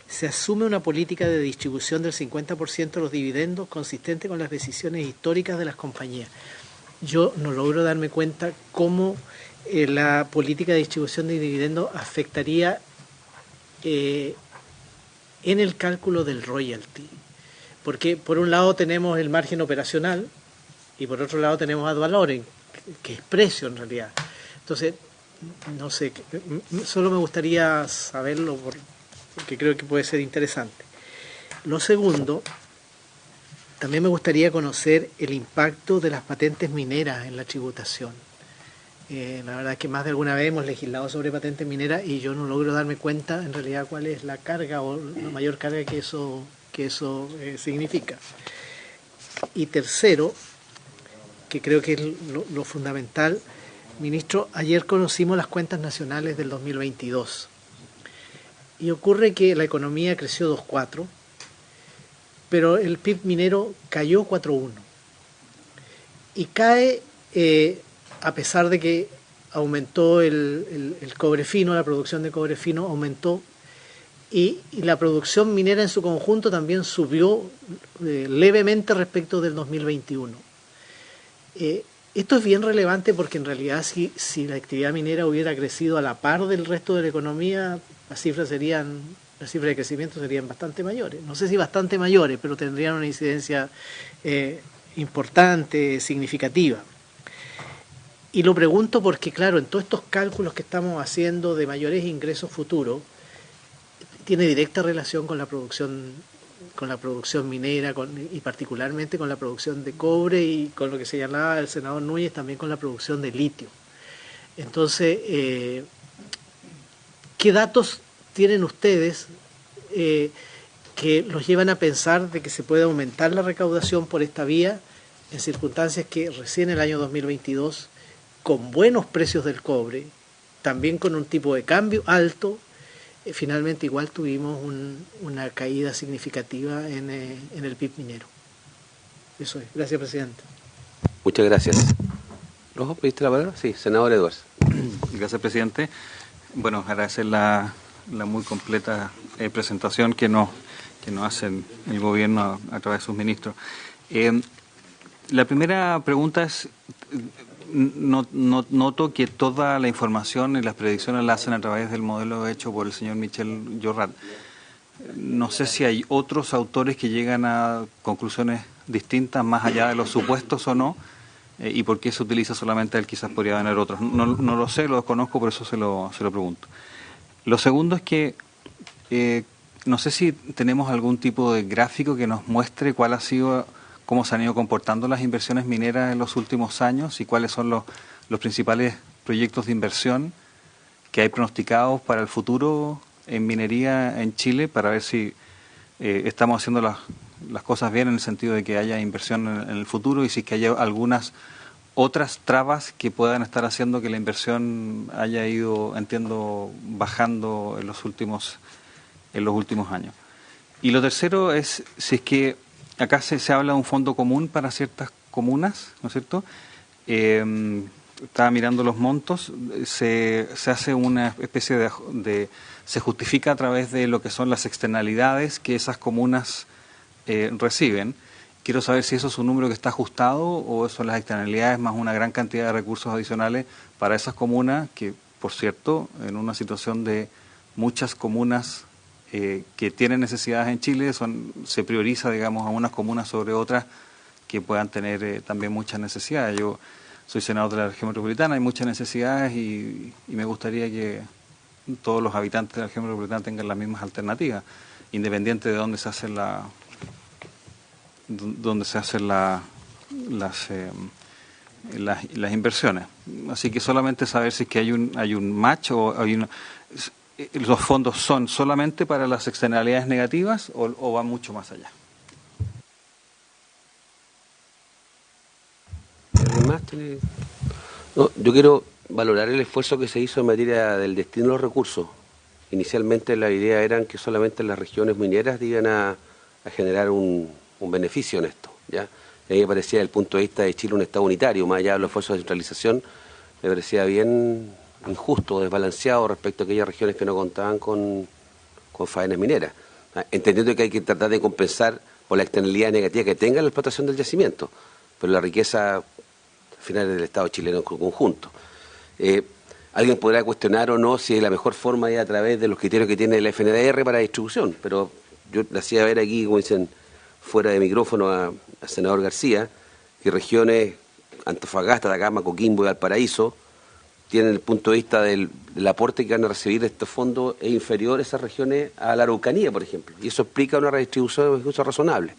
se asume una política de distribución del 50% de los dividendos consistente con las decisiones históricas de las compañías. Yo no logro darme cuenta cómo la política de distribución de dividendos afectaría en el cálculo del royalty. Porque por un lado tenemos el margen operacional y por otro lado tenemos ad valorem, que es precio en realidad. Entonces, no sé, solo me gustaría saberlo porque creo que puede ser interesante. Lo segundo, también me gustaría conocer el impacto de las patentes mineras en la tributación. La verdad es que más de alguna vez hemos legislado sobre patentes mineras y yo no logro darme cuenta en realidad cuál es la carga o la mayor carga que eso significa. Y tercero, que creo que es lo fundamental, ministro, ayer conocimos las cuentas nacionales del 2022 y ocurre que la economía creció 2,4%, pero el PIB minero cayó 4,1%. Y cae a pesar de que aumentó el cobre fino, la producción de cobre fino aumentó, y la producción minera en su conjunto también subió levemente respecto del 2021. Esto es bien relevante porque en realidad si la actividad minera hubiera crecido a la par del resto de la economía, las cifras de crecimiento serían bastante mayores. No sé si bastante mayores, pero tendrían una incidencia importante, significativa. Y lo pregunto porque, claro, en todos estos cálculos que estamos haciendo de mayores ingresos futuros, tiene directa relación con la producción minera y particularmente con la producción de cobre y con lo que señalaba el senador Núñez, también con la producción de litio. Entonces, ¿qué datos tienen ustedes que los llevan a pensar de que se puede aumentar la recaudación por esta vía en circunstancias que recién en el año 2022, con buenos precios del cobre, también con un tipo de cambio alto, finalmente igual tuvimos una caída significativa en el PIB minero? Eso es. Gracias, presidente. Muchas gracias. ¿Rojo, pediste la palabra? Sí, senador Edwards. Gracias, presidente. Bueno, agradecer la muy completa presentación que nos hace el gobierno a través de sus ministros. La primera pregunta es, noto que toda la información y las predicciones la hacen a través del modelo hecho por el señor Michel Jorrat. No sé si hay otros autores que llegan a conclusiones distintas más allá de los supuestos o no, y por qué se utiliza solamente él, quizás podría haber otros. No lo sé, lo desconozco, por eso se lo pregunto. Lo segundo es que no sé si tenemos algún tipo de gráfico que nos muestre cuál ha sido, cómo se han ido comportando las inversiones mineras en los últimos años y cuáles son los principales proyectos de inversión que hay pronosticados para el futuro en minería en Chile, para ver si estamos haciendo las cosas bien en el sentido de que haya inversión en el futuro y si es que haya algunas otras trabas que puedan estar haciendo que la inversión haya ido, entiendo, bajando en los últimos años. Y lo tercero es si es que acá se habla de un fondo común para ciertas comunas, ¿no es cierto? Estaba mirando los montos, se hace una especie de se justifica a través de lo que son las externalidades que esas comunas reciben. Quiero saber si eso es un número que está ajustado o son las externalidades más una gran cantidad de recursos adicionales para esas comunas que, por cierto, en una situación de muchas comunas que tienen necesidades en Chile, se prioriza, digamos, a unas comunas sobre otras que puedan tener también muchas necesidades. Yo soy senador de la región metropolitana, hay muchas necesidades y me gustaría que todos los habitantes de la región metropolitana tengan las mismas alternativas, independiente de dónde se hacen las inversiones. Así que solamente saber si es que hay un match o los fondos son solamente para las externalidades negativas o van mucho más allá. No, yo quiero valorar el esfuerzo que se hizo en materia del destino de los recursos. Inicialmente la idea era que solamente las regiones mineras iban a generar un beneficio en esto, ¿ya? Y a mí me parecía, desde el punto de vista de Chile, un Estado unitario, más allá de los esfuerzos de centralización, me parecía bien injusto, desbalanceado respecto a aquellas regiones que no contaban con faenas mineras, entendiendo que hay que tratar de compensar por la externalidad negativa que tenga la explotación del yacimiento, pero la riqueza al final es del Estado chileno en conjunto. Alguien podrá cuestionar o no si es la mejor forma de ir a través de los criterios que tiene el FNDR para distribución, pero yo le hacía ver aquí, como dicen fuera de micrófono al senador García, que regiones Antofagasta, Atacama, Coquimbo y Valparaíso tienen el punto de vista del aporte que van a recibir de estos fondos es inferior a esas regiones a la Araucanía, por ejemplo, y eso explica una redistribución incluso razonable.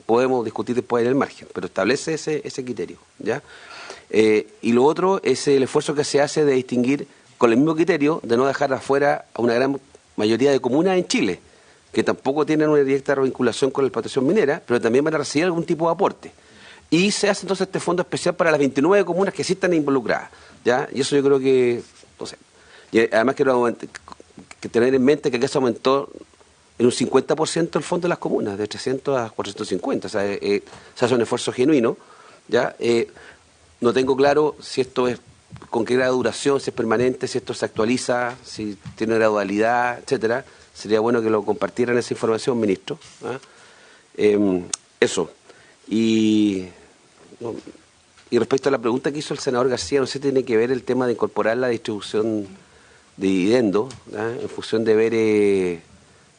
Podemos discutir después en el margen, pero establece ese criterio, ¿ya? Y lo otro es el esfuerzo que se hace de distinguir con el mismo criterio de no dejar afuera a una gran mayoría de comunas en Chile, que tampoco tienen una directa vinculación con la explotación minera, pero también van a recibir algún tipo de aporte. Y se hace entonces este fondo especial para las 29 comunas que sí están involucradas, ¿ya? Y eso yo creo que, no sé. Y además quiero tener en mente que aquí se aumentó en un 50% el fondo de las comunas, de 300 a 450, o sea, se hace un esfuerzo genuino, ¿ya? No tengo claro si esto es con qué grado de duración, si es permanente, si esto se actualiza, si tiene gradualidad, etcétera. Sería bueno que lo compartieran esa información, ministro, ¿ah? Eso. Y respecto a la pregunta que hizo el senador García, no sé, tiene que ver el tema de incorporar la distribución de dividendos, ¿ah? En función de ver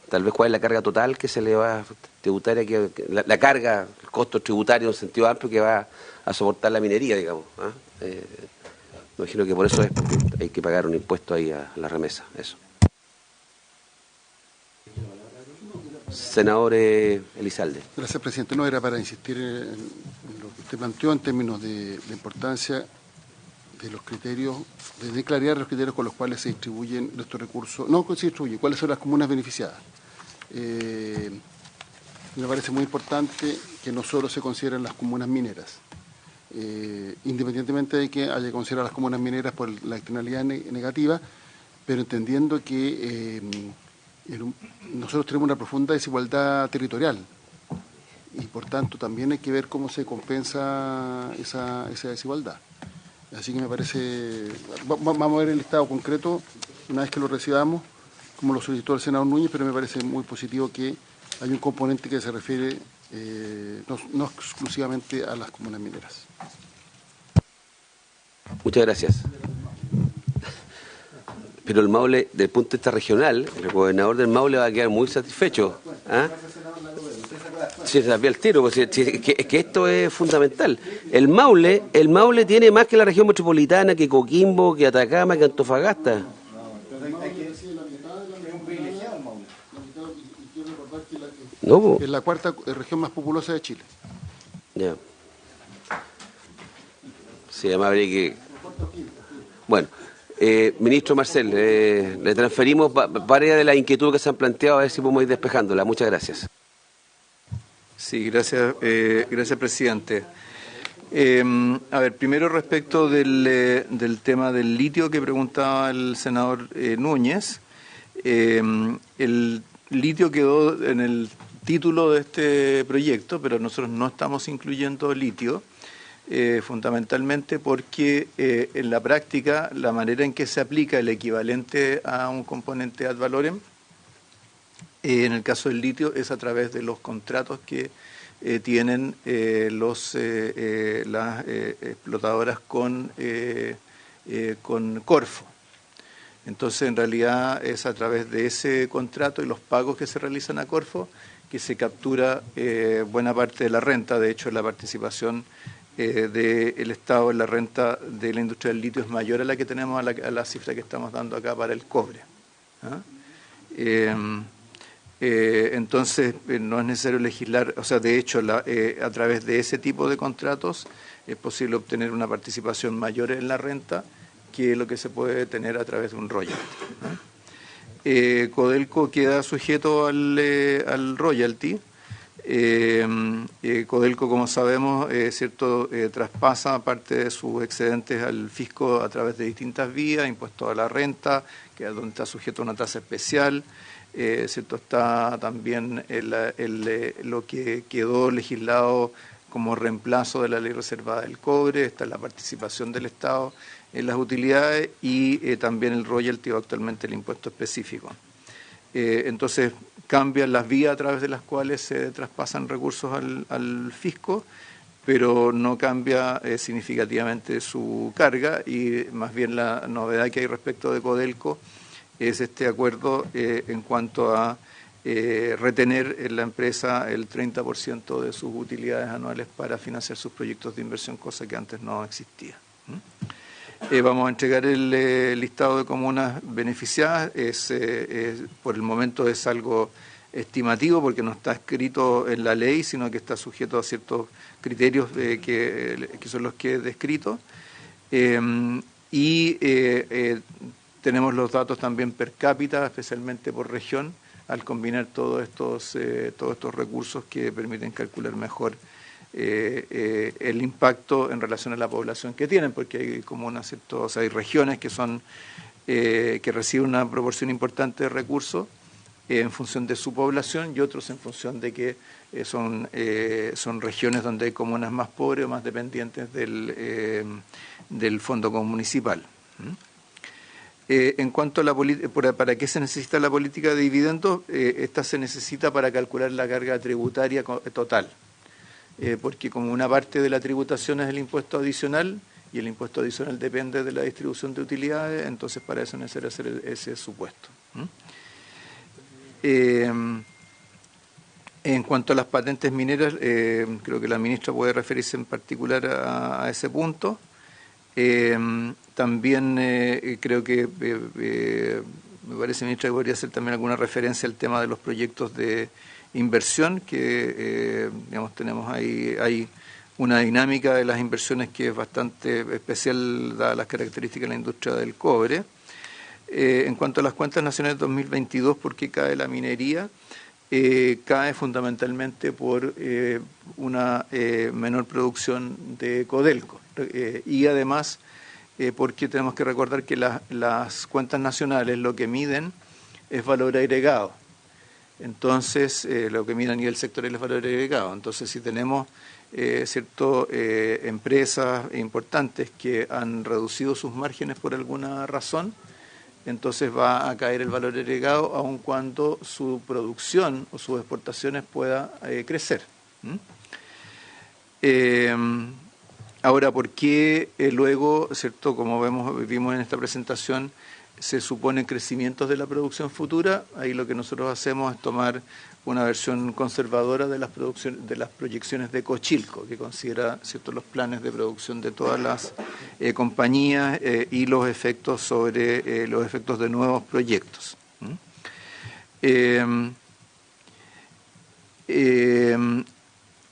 tal vez cuál es la carga total que se le va a tributaria, la carga, el costo tributario en sentido amplio que va a soportar la minería, digamos, ¿ah? Me imagino que por eso hay que pagar un impuesto ahí a la remesa, eso. Senador Elizalde. Gracias, presidente. No era para insistir en lo que usted planteó en términos de la importancia de los criterios, de claridad los criterios con los cuales se distribuyen estos recursos, no se distribuyen, cuáles son las comunas beneficiadas. Me parece muy importante que no solo se consideren las comunas mineras, independientemente de que haya que considerar las comunas mineras por la externalidad negativa, pero entendiendo que nosotros tenemos una profunda desigualdad territorial y por tanto también hay que ver cómo se compensa esa desigualdad. Así que me parece, vamos a ver el listado concreto una vez que lo recibamos, como lo solicitó el senador Núñez, pero me parece muy positivo que hay un componente que se refiere no exclusivamente a las comunas mineras. Muchas gracias. Pero el Maule, desde el punto de vista regional, el gobernador del Maule va a quedar muy satisfecho. ¿Ah? si se sabía el tiro, pues, que esto es fundamental. El Maule tiene más que la región metropolitana, que Coquimbo, que Atacama, que Antofagasta. No, es la cuarta región más populosa de Chile. Ya. Se llamaba que... Bueno, ministro Marcel, le transferimos varias de las inquietudes que se han planteado, a ver si podemos ir despejándolas. Muchas gracias. Sí, gracias, gracias, presidente. A ver, primero respecto del tema del litio que preguntaba el senador Núñez. El litio quedó en el título de este proyecto, pero nosotros no estamos incluyendo litio, fundamentalmente porque en la práctica la manera en que se aplica el equivalente a un componente ad valorem, en el caso del litio, es a través de los contratos que tienen las explotadoras con Corfo. Entonces, en realidad, es a través de ese contrato y los pagos que se realizan a Corfo que se captura buena parte de la renta. De hecho, la participación del Estado en la renta de la industria del litio es mayor a la que tenemos, a la cifra que estamos dando acá para el cobre. Entonces, no es necesario legislar, o sea, de hecho, a través de ese tipo de contratos es posible obtener una participación mayor en la renta que lo que se puede tener a través de un royalty. Codelco queda sujeto al royalty. Codelco, como sabemos, traspasa parte de sus excedentes al fisco a través de distintas vías, impuesto a la renta, que es donde está sujeto a una tasa especial. Está también lo que quedó legislado como reemplazo de la ley reservada del cobre, está la participación del Estado en las utilidades y también el royalty o actualmente el impuesto específico. Entonces cambian las vías a través de las cuales se traspasan recursos al fisco, pero no cambia significativamente su carga y más bien la novedad que hay respecto de Codelco es este acuerdo en cuanto a retener en la empresa el 30% de sus utilidades anuales para financiar sus proyectos de inversión, cosa que antes no existía. Vamos a entregar el listado de comunas beneficiadas. Por el momento es algo estimativo porque no está escrito en la ley, sino que está sujeto a ciertos criterios que son los que he descrito. Tenemos los datos también per cápita, especialmente por región, al combinar todos estos recursos que permiten calcular mejor el impacto en relación a la población que tienen, porque hay comunas, hay regiones que reciben una proporción importante de recursos en función de su población y otros en función de que son regiones donde hay comunas más pobres o más dependientes del fondo municipal. En cuanto a para qué se necesita la política de dividendos, esta se necesita para calcular la carga tributaria total. Porque como una parte de la tributación es el impuesto adicional, y el impuesto adicional depende de la distribución de utilidades, entonces para eso es necesario hacer ese supuesto. En cuanto a las patentes mineras, creo que la ministra puede referirse en particular a ese punto. También creo que me parece, ministra, que podría hacer también alguna referencia al tema de los proyectos de inversión, que tenemos ahí, hay una dinámica de las inversiones que es bastante especial dadas las características de la industria del cobre. En cuanto a las cuentas nacionales 2022, ¿por qué cae la minería? Cae fundamentalmente por una menor producción de Codelco y además porque tenemos que recordar que las cuentas nacionales lo que miden es valor agregado. Entonces, lo que mide a nivel sectorial es valor agregado. Entonces, si tenemos empresas importantes que han reducido sus márgenes por alguna razón, entonces va a caer el valor agregado aun cuando su producción o sus exportaciones pueda crecer. Ahora, ¿por qué luego, cierto, como vimos en esta presentación, se suponen crecimientos de la producción futura. Ahí lo que nosotros hacemos es tomar una versión conservadora de las proyecciones de Cochilco, que considera, ¿cierto?, los planes de producción de todas las compañías y los efectos sobre los efectos de nuevos proyectos.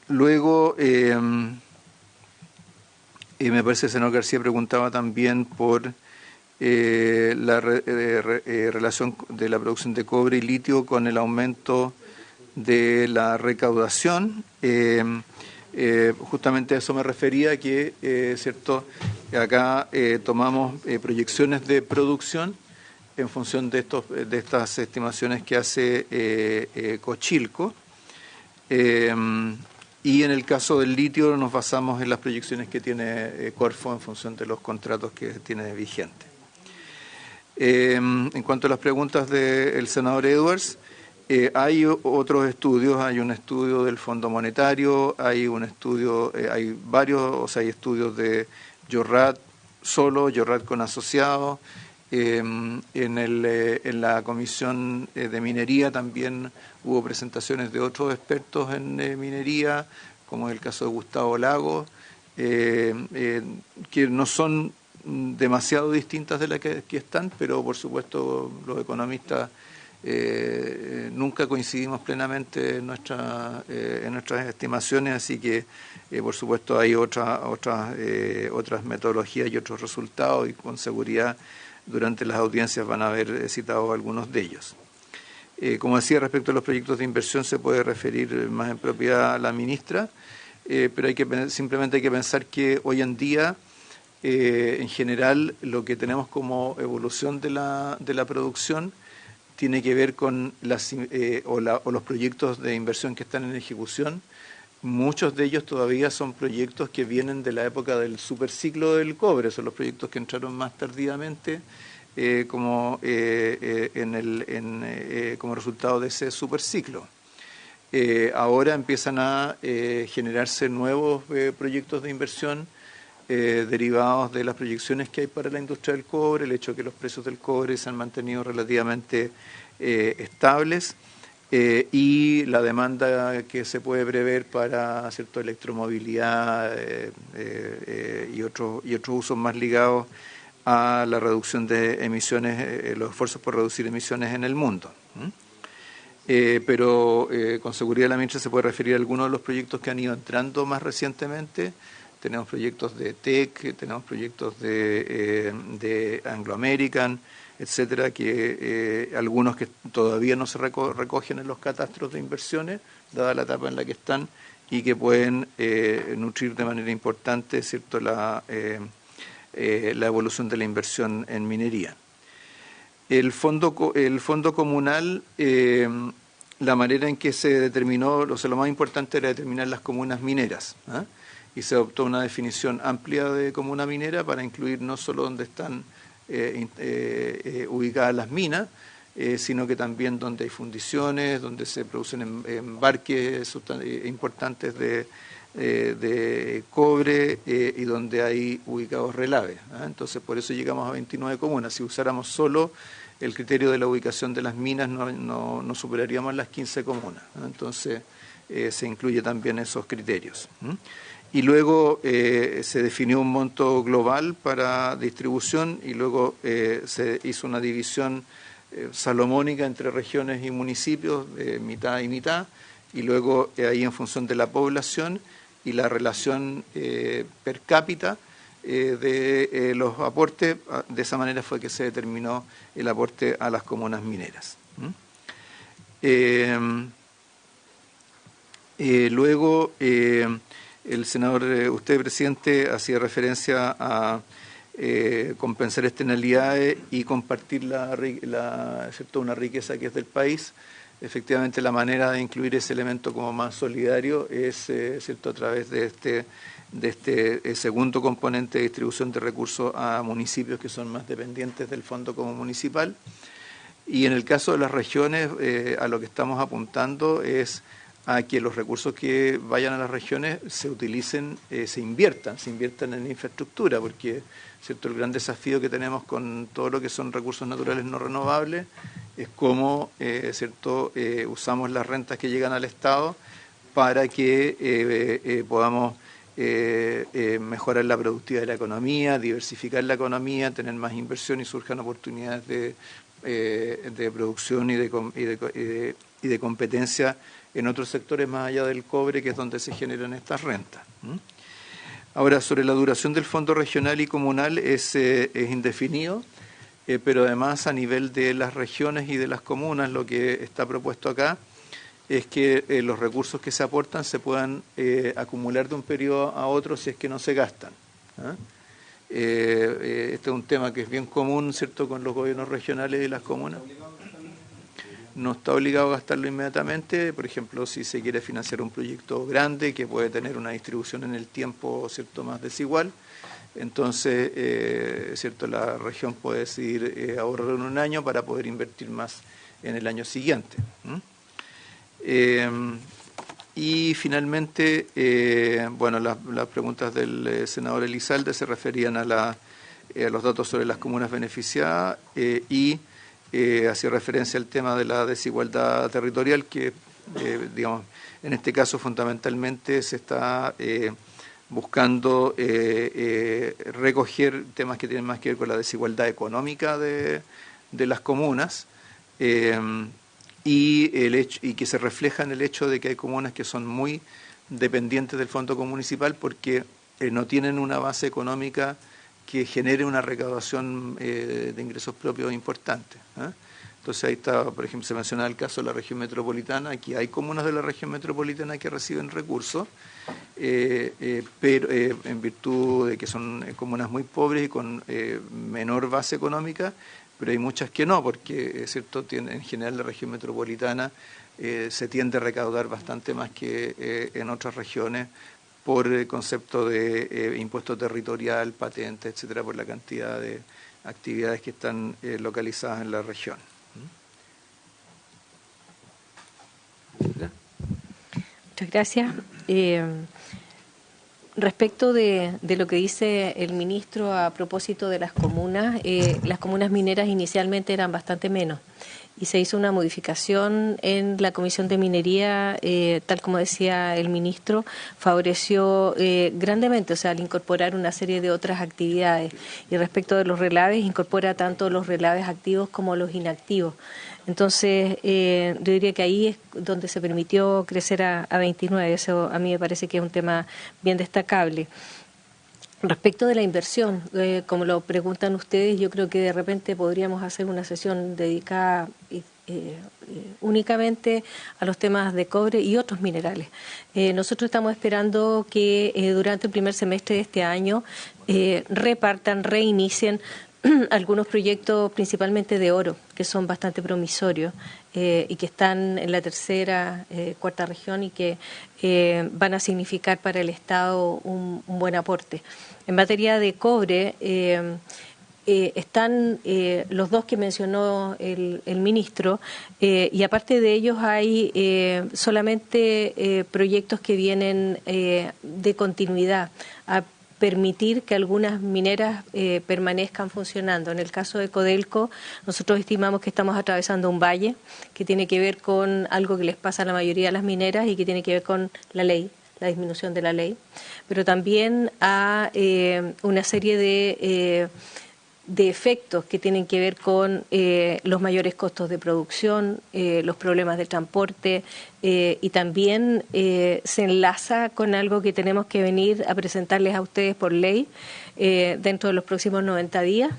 Luego, me parece que el senador García preguntaba también por la relación de la producción de cobre y litio con el aumento de la recaudación. Justamente a eso me refería, que cierto, acá tomamos proyecciones de producción en función de estas estimaciones que hace Cochilco, y en el caso del litio nos basamos en las proyecciones que tiene Corfo en función de los contratos que tiene vigentes. En cuanto a las preguntas del senador Edwards, hay otros estudios, hay un estudio del Fondo Monetario, hay un estudio, hay varios, o sea, hay estudios de Jorrat solo, Jorrat con asociados. En la Comisión de Minería también hubo presentaciones de otros expertos en minería, como es el caso de Gustavo Lagos, que no son demasiado distintas de las que aquí están, pero por supuesto los economistas nunca coincidimos plenamente en nuestras estimaciones, así que por supuesto hay otras metodologías y otros resultados, y con seguridad durante las audiencias van a haber citado algunos de ellos. Como decía, respecto a los proyectos de inversión se puede referir más en propiedad a la ministra, pero simplemente hay que pensar que hoy en día, en general, lo que tenemos como evolución de la producción tiene que ver con los proyectos de inversión que están en ejecución. Muchos de ellos todavía son proyectos que vienen de la época del superciclo del cobre, son los proyectos que entraron más tardíamente como resultado de ese superciclo. Ahora empiezan a generarse nuevos proyectos de inversión derivados de las proyecciones que hay para la industria del cobre, el hecho de que los precios del cobre se han mantenido relativamente estables, y la demanda que se puede prever para electromovilidad y otros usos más ligados a la reducción de emisiones, los esfuerzos por reducir emisiones en el mundo. Pero con seguridad la ministra se puede referir a algunos de los proyectos que han ido entrando más recientemente. Tenemos proyectos de TEC, tenemos proyectos de Anglo American, etcétera, que algunos que todavía no se recogen en los catastros de inversiones, dada la etapa en la que están, y que pueden nutrir de manera importante, ¿cierto?, la evolución de la inversión en minería. El fondo comunal, la manera en que se determinó, o sea, lo más importante era determinar las comunas mineras, ¿eh? Y se adoptó una definición amplia de comuna minera para incluir no solo donde están ubicadas las minas, sino que también donde hay fundiciones, donde se producen embarques importantes de cobre y donde hay ubicados relaves, ¿eh? Entonces, por eso llegamos a 29 comunas. Si usáramos solo el criterio de la ubicación de las minas, no superaríamos las 15 comunas, ¿eh? Entonces, se incluye también esos criterios, ¿eh? Y luego se definió un monto global para distribución, y luego se hizo una división salomónica entre regiones y municipios, mitad y mitad, y luego ahí en función de la población y la relación per cápita de los aportes, de esa manera fue que se determinó el aporte a las comunas mineras. Luego, el senador, usted, presidente, hacía referencia a compensar externalidades y compartir una riqueza que es del país. Efectivamente, la manera de incluir ese elemento como más solidario es ¿cierto?, a través de este segundo componente de distribución de recursos a municipios que son más dependientes del fondo como municipal. Y en el caso de las regiones, a lo que estamos apuntando es a que los recursos que vayan a las regiones se utilicen, se inviertan en infraestructura, porque ¿cierto? El gran desafío que tenemos con todo lo que son recursos naturales no renovables es cómo ¿cierto? Usamos las rentas que llegan al Estado para que podamos mejorar la productividad de la economía, diversificar la economía, tener más inversión y surjan oportunidades de producción y de competencia en otros sectores más allá del cobre, que es donde se generan estas rentas. Ahora, sobre la duración del fondo regional y comunal es indefinido, pero además a nivel de las regiones y de las comunas lo que está propuesto acá es que los recursos que se aportan se puedan acumular de un periodo a otro si es que no se gastan. Este es un tema que es bien común, ¿cierto?, con los gobiernos regionales y las comunas. No está obligado a gastarlo inmediatamente, por ejemplo, si se quiere financiar un proyecto grande que puede tener una distribución en el tiempo, ¿cierto?, más desigual, entonces, ¿cierto?, la región puede decidir ahorrar en un año para poder invertir más en el año siguiente. Y finalmente, bueno, las preguntas del senador Elizalde se referían a los datos sobre las comunas beneficiadas y hacía referencia al tema de la desigualdad territorial que, digamos, en este caso fundamentalmente se está buscando recoger temas que tienen más que ver con la desigualdad económica de las comunas y que se refleja en el hecho de que hay comunas que son muy dependientes del fondo municipal porque no tienen una base económica que genere una recaudación de ingresos propios importante. Entonces ahí está, por ejemplo, se mencionaba el caso de la región metropolitana. Aquí hay comunas de la región metropolitana que reciben recursos, pero en virtud de que son comunas muy pobres y con menor base económica, pero hay muchas que no, porque cierto, en general la región metropolitana se tiende a recaudar bastante más que en otras regiones por el concepto de impuesto territorial, patente, etcétera, por la cantidad de actividades que están localizadas en la región. Muchas gracias. Respecto de lo que dice el ministro a propósito de las comunas mineras inicialmente eran bastante menos y se hizo una modificación en la Comisión de Minería, tal como decía el ministro, favoreció grandemente, o sea, al incorporar una serie de otras actividades. Y respecto de los relaves, incorpora tanto los relaves activos como los inactivos. Entonces, yo diría que ahí es donde se permitió crecer a 29. Eso a mí me parece que es un tema bien destacable. Respecto de la inversión, como lo preguntan ustedes, yo creo que de repente podríamos hacer una sesión dedicada únicamente a los temas de cobre y otros minerales. Nosotros estamos esperando que durante el primer semestre de este año reinicien algunos proyectos principalmente de oro, que son bastante promisorios y que están en la tercera, cuarta región y que van a significar para el Estado un buen aporte. En materia de cobre, están los dos que mencionó el ministro y aparte de ellos hay solamente proyectos que vienen de continuidad a permitir que algunas mineras permanezcan funcionando. En el caso de Codelco, nosotros estimamos que estamos atravesando un valle que tiene que ver con algo que les pasa a la mayoría de las mineras y que tiene que ver con la ley, la disminución de la ley, pero también a una serie de efectos que tienen que ver con los mayores costos de producción, los problemas de transporte y también se enlaza con algo que tenemos que venir a presentarles a ustedes por ley dentro de los próximos 90 días.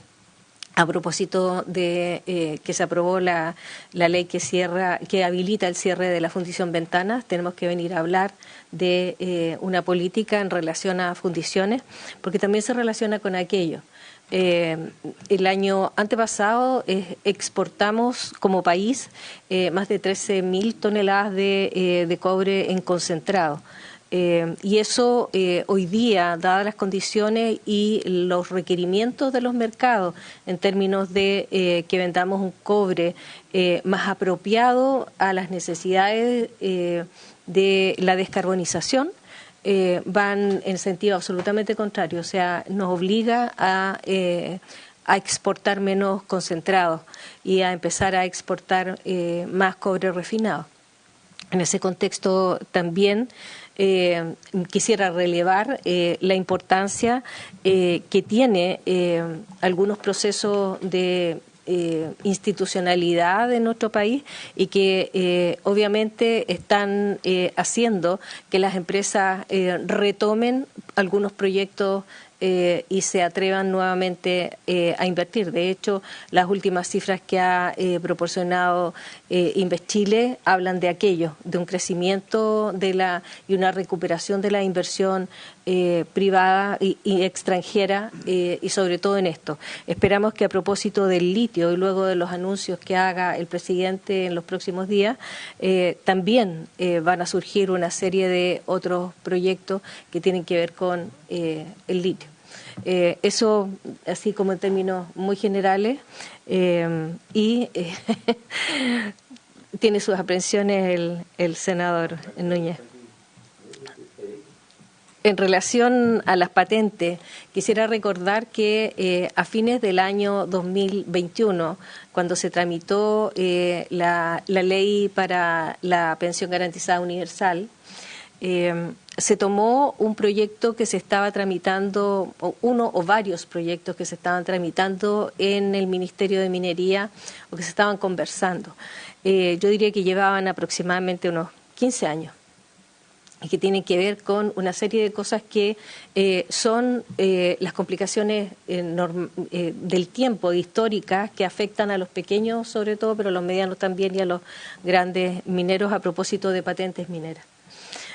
A propósito de que se aprobó la ley que habilita el cierre de la fundición Ventanas, tenemos que venir a hablar de una política en relación a fundiciones, porque también se relaciona con aquello. El año antepasado exportamos como país más de 13.000 toneladas de cobre en concentrado. Y eso hoy día, dadas las condiciones y los requerimientos de los mercados en términos de que vendamos un cobre más apropiado a las necesidades de la descarbonización van en sentido absolutamente contrario, o sea, nos obliga a exportar menos concentrados y a empezar a exportar más cobre refinado. En ese contexto también quisiera relevar la importancia que tiene algunos procesos de institucionalidad en nuestro país y que obviamente están haciendo que las empresas retomen algunos proyectos y se atrevan nuevamente a invertir. De hecho, las últimas cifras que ha proporcionado Inveschile hablan de aquello, de un crecimiento y una recuperación de la inversión privada y extranjera y sobre todo en esto. Esperamos que a propósito del litio y luego de los anuncios que haga el presidente en los próximos días, también van a surgir una serie de otros proyectos que tienen que ver con el litio. Eso así como en términos muy generales y tiene sus aprensiones el senador Núñez. En relación a las patentes, quisiera recordar que a fines del año 2021, cuando se tramitó la ley para la pensión garantizada universal, se tomó un proyecto que se estaba tramitando, uno o varios proyectos que se estaban tramitando en el Ministerio de Minería o que se estaban conversando. Yo diría que llevaban aproximadamente unos 15 años y que tienen que ver con una serie de cosas que son las complicaciones del tiempo, históricas, que afectan a los pequeños sobre todo, pero a los medianos también y a los grandes mineros a propósito de patentes mineras.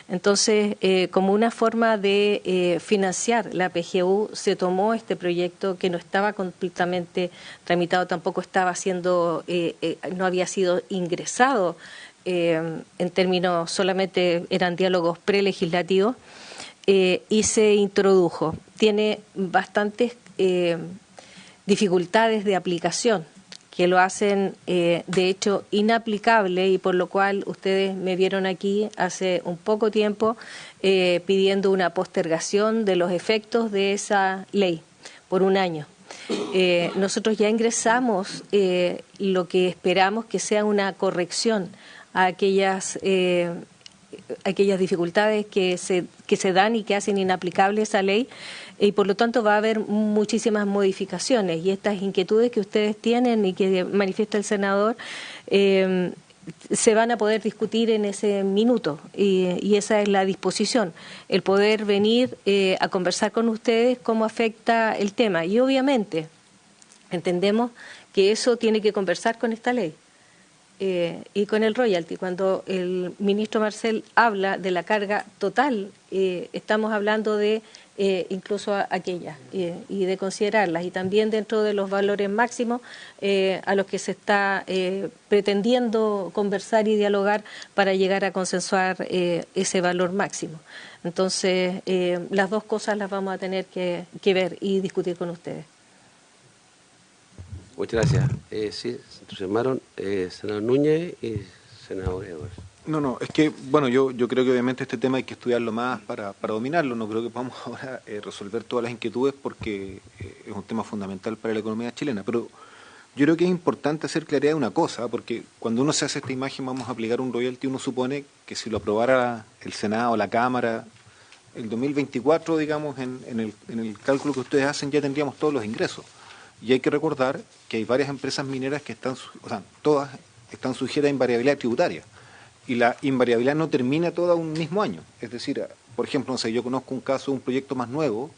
Entonces, como una forma de financiar la PGU, se tomó este proyecto que no estaba completamente tramitado, tampoco estaba siendo, no había sido ingresado en términos, solamente eran diálogos prelegislativos, y se introdujo. Tiene bastantes dificultades de aplicación que lo hacen, de hecho, inaplicable y por lo cual ustedes me vieron aquí hace un poco tiempo pidiendo una postergación de los efectos de esa ley por un año. Nosotros ya ingresamos lo que esperamos que sea una corrección a aquellas dificultades que se dan y que hacen inaplicable esa ley, y por lo tanto va a haber muchísimas modificaciones, y estas inquietudes que ustedes tienen y que manifiesta el senador se van a poder discutir en ese minuto, y esa es la disposición, el poder venir a conversar con ustedes cómo afecta el tema, y obviamente entendemos que eso tiene que conversar con esta ley. Y con el royalty, cuando el ministro Marcel habla de la carga total, estamos hablando de incluso aquellas y de considerarlas, y también dentro de los valores máximos a los que se está pretendiendo conversar y dialogar para llegar a consensuar ese valor máximo. Entonces, las dos cosas las vamos a tener que ver y discutir con ustedes. Muchas gracias. Sí, se entusiasmaron senador Núñez y senador Edwards. No, es que, bueno, yo creo que obviamente este tema hay que estudiarlo más para dominarlo. No creo que podamos ahora resolver todas las inquietudes porque es un tema fundamental para la economía chilena. Pero yo creo que es importante hacer claridad de una cosa, porque cuando uno se hace esta imagen, vamos a aplicar un royalty, uno supone que si lo aprobara el Senado o la Cámara, el 2024, digamos, en el cálculo que ustedes hacen, ya tendríamos todos los ingresos. Y hay que recordar que hay varias empresas mineras que están, o sea, todas están sujetas a invariabilidad tributaria. Y la invariabilidad no termina toda un mismo año. Es decir, por ejemplo, no sé, yo conozco un caso, un proyecto más nuevo,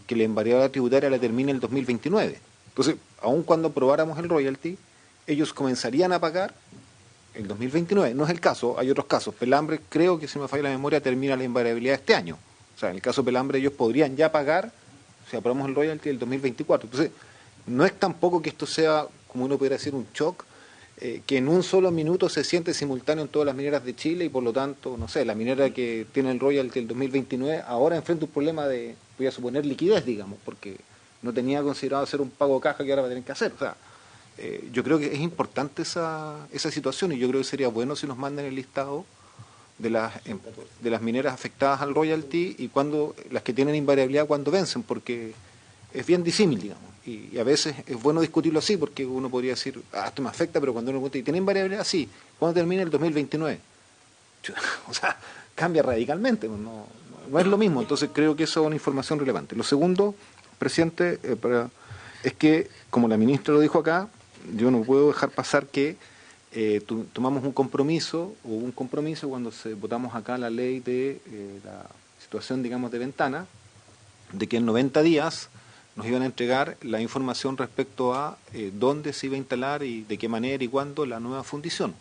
que la invariabilidad tributaria la termina en el 2029. Entonces, aun cuando aprobáramos el royalty, ellos comenzarían a pagar el 2029. No es el caso, hay otros casos. Pelambre, creo que si me falla la memoria, termina la invariabilidad este año. O sea, en el caso de Pelambre, ellos podrían ya pagar, si aprobamos el royalty, el 2024. Entonces, no es tampoco que esto sea, como uno pudiera decir, un shock, que en un solo minuto se siente simultáneo en todas las mineras de Chile y por lo tanto, no sé, la minera que tiene el royalty del 2029 ahora enfrenta un problema de, voy a suponer, liquidez, digamos, porque no tenía considerado hacer un pago caja que ahora va a tener que hacer. O sea, yo creo que es importante esa situación y yo creo que sería bueno si nos mandan el listado de las mineras afectadas al royalty y cuando las que tienen invariabilidad cuando vencen, porque es bien disímil, digamos. Y a veces es bueno discutirlo así, porque uno podría decir, esto me afecta, pero cuando uno cuenta y tiene invariabilidad, sí. ¿Cuándo termina el 2029? O sea, cambia radicalmente, no es lo mismo. Entonces creo que eso es una información relevante. Lo segundo, presidente, es que, como la ministra lo dijo acá, yo no puedo dejar pasar que tomamos un compromiso cuando votamos acá la ley de la situación, digamos, de ventana, de que en 90 días nos iban a entregar la información respecto a dónde se iba a instalar y de qué manera y cuándo la nueva fundición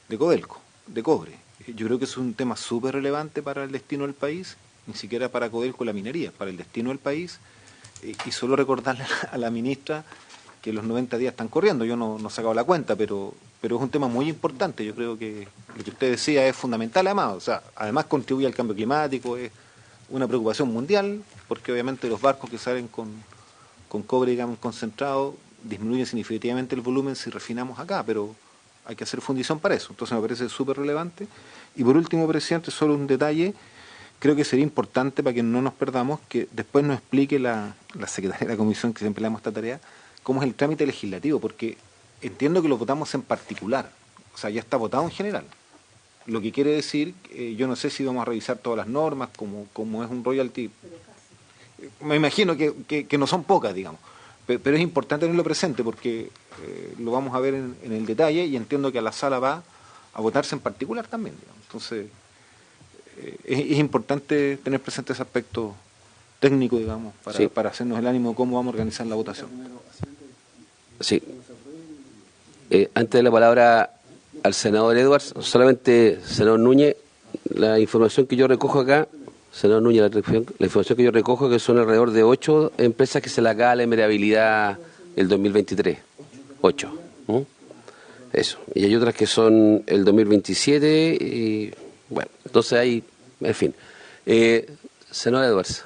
de Codelco, de cobre. Yo creo que es un tema súper relevante para el destino del país, ni siquiera para Codelco la minería, para el destino del país, y solo recordarle a la ministra que los 90 días están corriendo. Yo no he sacado la cuenta, pero es un tema muy importante. Yo creo que lo que usted decía es fundamental, además. O sea, además contribuye al cambio climático, es una preocupación mundial, porque obviamente los barcos que salen con cobre, digamos, concentrado, disminuyen significativamente el volumen si refinamos acá, pero hay que hacer fundición para eso. Entonces me parece súper relevante. Y por último, presidente, solo un detalle, creo que sería importante para que no nos perdamos, que después nos explique la secretaria de la comisión, que siempre le damos esta tarea, cómo es el trámite legislativo, porque entiendo que lo votamos en particular, o sea, ya está votado en general. Lo que quiere decir, yo no sé si vamos a revisar todas las normas, como es un royalty. Me imagino que no son pocas, digamos, pero es importante tenerlo presente porque lo vamos a ver en el detalle y entiendo que a la sala va a votarse en particular también, digamos. Entonces, es importante tener presente ese aspecto técnico, digamos, para hacernos el ánimo de cómo vamos a organizar la votación. Sí. Antes de la palabra al senador Edwards, solamente, senador Núñez, la información que yo recojo acá, senador Núñez, la información que yo recojo que son alrededor de 8 empresas que se le acaba la invariabilidad el 2023. 8. Eso. Y hay otras que son el 2027 y bueno, entonces hay, en fin. Senador Edwards.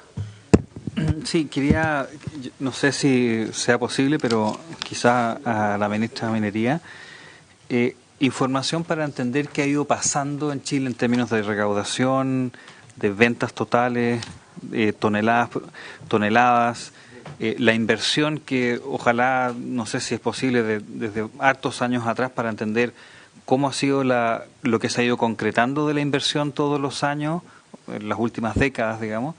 Sí, quería, no sé si sea posible, pero quizá a la ministra de Minería, información para entender qué ha ido pasando en Chile en términos de recaudación, de ventas totales, toneladas, la inversión que ojalá, no sé si es posible, desde hartos años atrás para entender cómo ha sido lo que se ha ido concretando de la inversión todos los años, en las últimas décadas, digamos,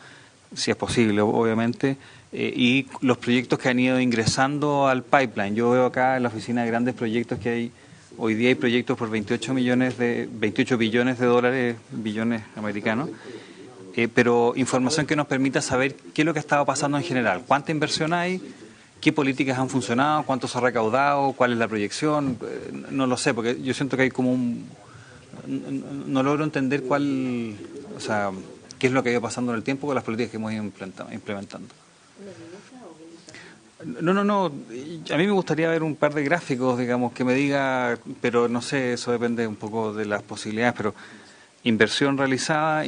si es posible, obviamente, y los proyectos que han ido ingresando al pipeline. Yo veo acá en la oficina grandes proyectos que hay. Hoy día hay proyectos por 28 billones de dólares, billones americanos, pero información que nos permita saber qué es lo que ha estado pasando en general, cuánta inversión hay, qué políticas han funcionado, cuánto se ha recaudado, cuál es la proyección, no lo sé, porque yo siento que hay como no logro entender o sea, qué es lo que ha ido pasando en el tiempo con las políticas que hemos ido implementando. No. A mí me gustaría ver un par de gráficos, digamos, que me diga, pero no sé, eso depende un poco de las posibilidades, pero inversión realizada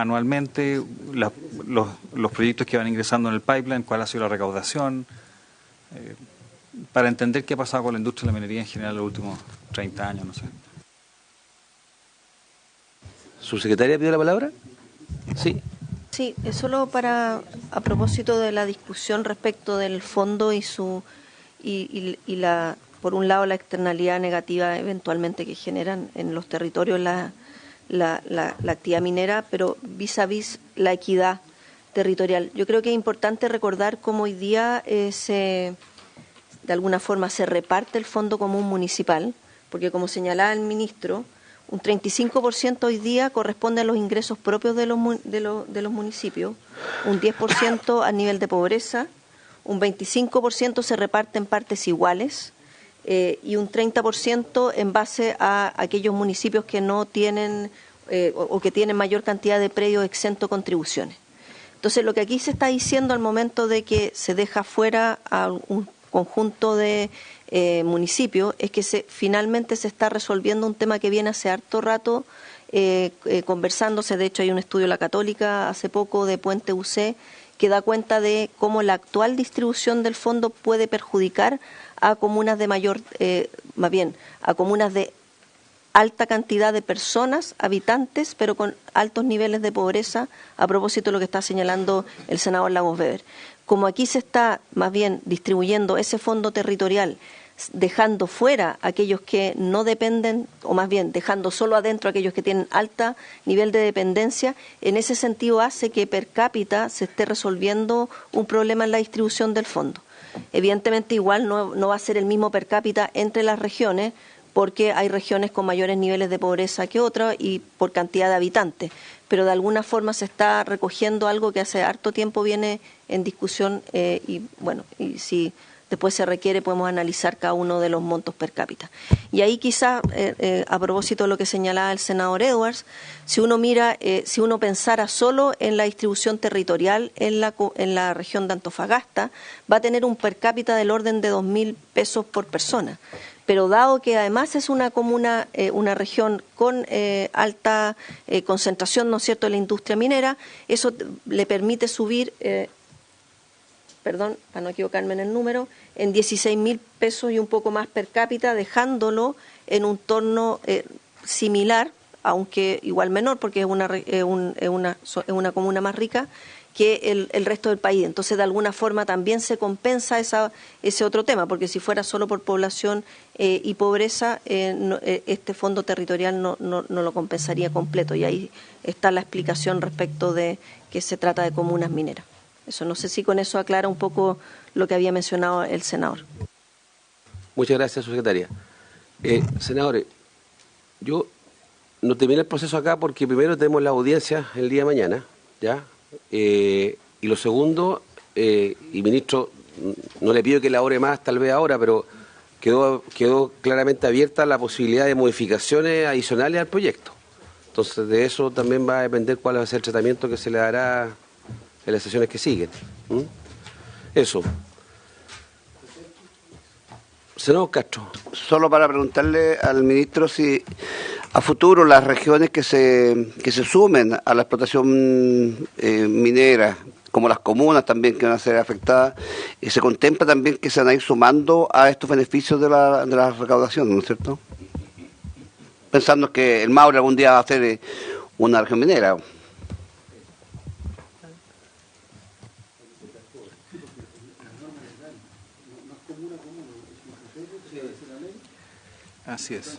anualmente, los proyectos que van ingresando en el pipeline, cuál ha sido la recaudación, para entender qué ha pasado con la industria de la minería en general en los últimos 30 años, no sé. ¿Su secretaria pide la palabra? Sí. Sí, es solo a propósito de la discusión respecto del fondo y por un lado la externalidad negativa eventualmente que generan en los territorios la actividad minera, pero vis a vis la equidad territorial. Yo creo que es importante recordar cómo hoy día de alguna forma se reparte el Fondo Común Municipal, porque como señalaba el ministro, un 35% hoy día corresponde a los ingresos propios de los municipios, un 10% a nivel de pobreza, un 25% se reparte en partes iguales y un 30% en base a aquellos municipios que no tienen o que tienen mayor cantidad de predios exento contribuciones. Entonces, lo que aquí se está diciendo al momento de que se deja fuera a un conjunto de municipios es que finalmente se está resolviendo un tema que viene hace harto rato conversándose. De hecho, hay un estudio de la Católica hace poco de Puente UC que da cuenta de cómo la actual distribución del fondo puede perjudicar a comunas de a comunas de alta cantidad de personas, habitantes, pero con altos niveles de pobreza, a propósito de lo que está señalando el senador Lagos Weber. Como aquí se está más bien distribuyendo ese fondo territorial, dejando fuera a aquellos que no dependen, o más bien dejando solo adentro a aquellos que tienen alto nivel de dependencia, en ese sentido hace que per cápita se esté resolviendo un problema en la distribución del fondo. Evidentemente igual no va a ser el mismo per cápita entre las regiones, porque hay regiones con mayores niveles de pobreza que otras y por cantidad de habitantes, pero de alguna forma se está recogiendo algo que hace harto tiempo viene en discusión y bueno, y si después se requiere podemos analizar cada uno de los montos per cápita. Y ahí quizá, a propósito de lo que señalaba el senador Edwards, si uno mira, si uno pensara solo en la distribución territorial en la región de Antofagasta, va a tener un per cápita del orden de 2.000 pesos por persona. Pero dado que además es una comuna, una región con alta concentración, ¿no es cierto?, de la industria minera, eso le permite subir, perdón, para no equivocarme en el número, en 16.000 pesos y un poco más per cápita, dejándolo en un torno similar, aunque igual menor, porque es una comuna más rica que el resto del país. Entonces, de alguna forma también se compensa ese otro tema, porque si fuera solo por población y pobreza, este fondo territorial no lo compensaría completo. Y ahí está la explicación respecto de que se trata de comunas mineras. Eso, no sé si con eso aclara un poco lo que había mencionado el senador. Muchas gracias, secretaria. Senadores, yo no terminé el proceso acá porque primero tenemos la audiencia el día de mañana, ¿ya? Y lo segundo, y ministro, no le pido que elabore más tal vez ahora, pero quedó claramente abierta la posibilidad de modificaciones adicionales al proyecto. Entonces de eso también va a depender cuál va a ser el tratamiento que se le dará en las sesiones que siguen. Eso. Senador Castro. Solo para preguntarle al ministro si a futuro las regiones que se sumen a la explotación minera, como las comunas también que van a ser afectadas, se contempla también que se van a ir sumando a estos beneficios de la recaudación, ¿no es cierto? Pensando que el Maule algún día va a ser una región minera. Así es.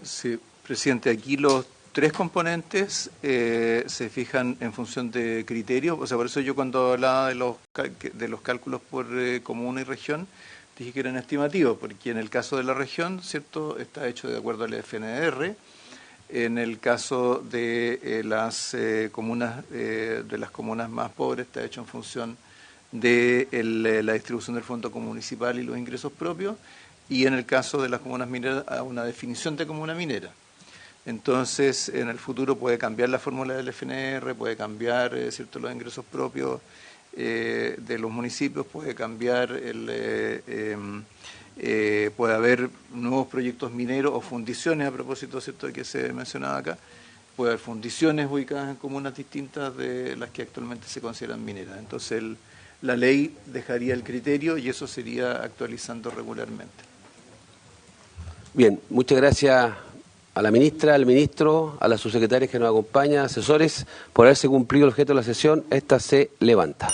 Sí, presidente, aquí los tres componentes se fijan en función de criterios, o sea, por eso yo cuando hablaba de los cálculos por comuna y región, dije que eran estimativos, porque en el caso de la región, ¿cierto?, está hecho de acuerdo al FNR. En el caso de las comunas más pobres, está hecho en función de la distribución del fondo municipal y los ingresos propios, y en el caso de las comunas mineras, a una definición de comuna minera. Entonces, en el futuro puede cambiar la fórmula del FNR, puede cambiar ¿cierto?, los ingresos propios de los municipios, puede cambiar puede haber nuevos proyectos mineros o fundiciones, a propósito, ¿cierto?, de que se mencionaba acá. Puede haber fundiciones ubicadas en comunas distintas de las que actualmente se consideran mineras. Entonces, la ley dejaría el criterio y eso sería actualizando regularmente. Bien, muchas gracias a la ministra, al ministro, a las subsecretarias que nos acompañan, asesores, por haberse cumplido el objeto de la sesión. Esta se levanta.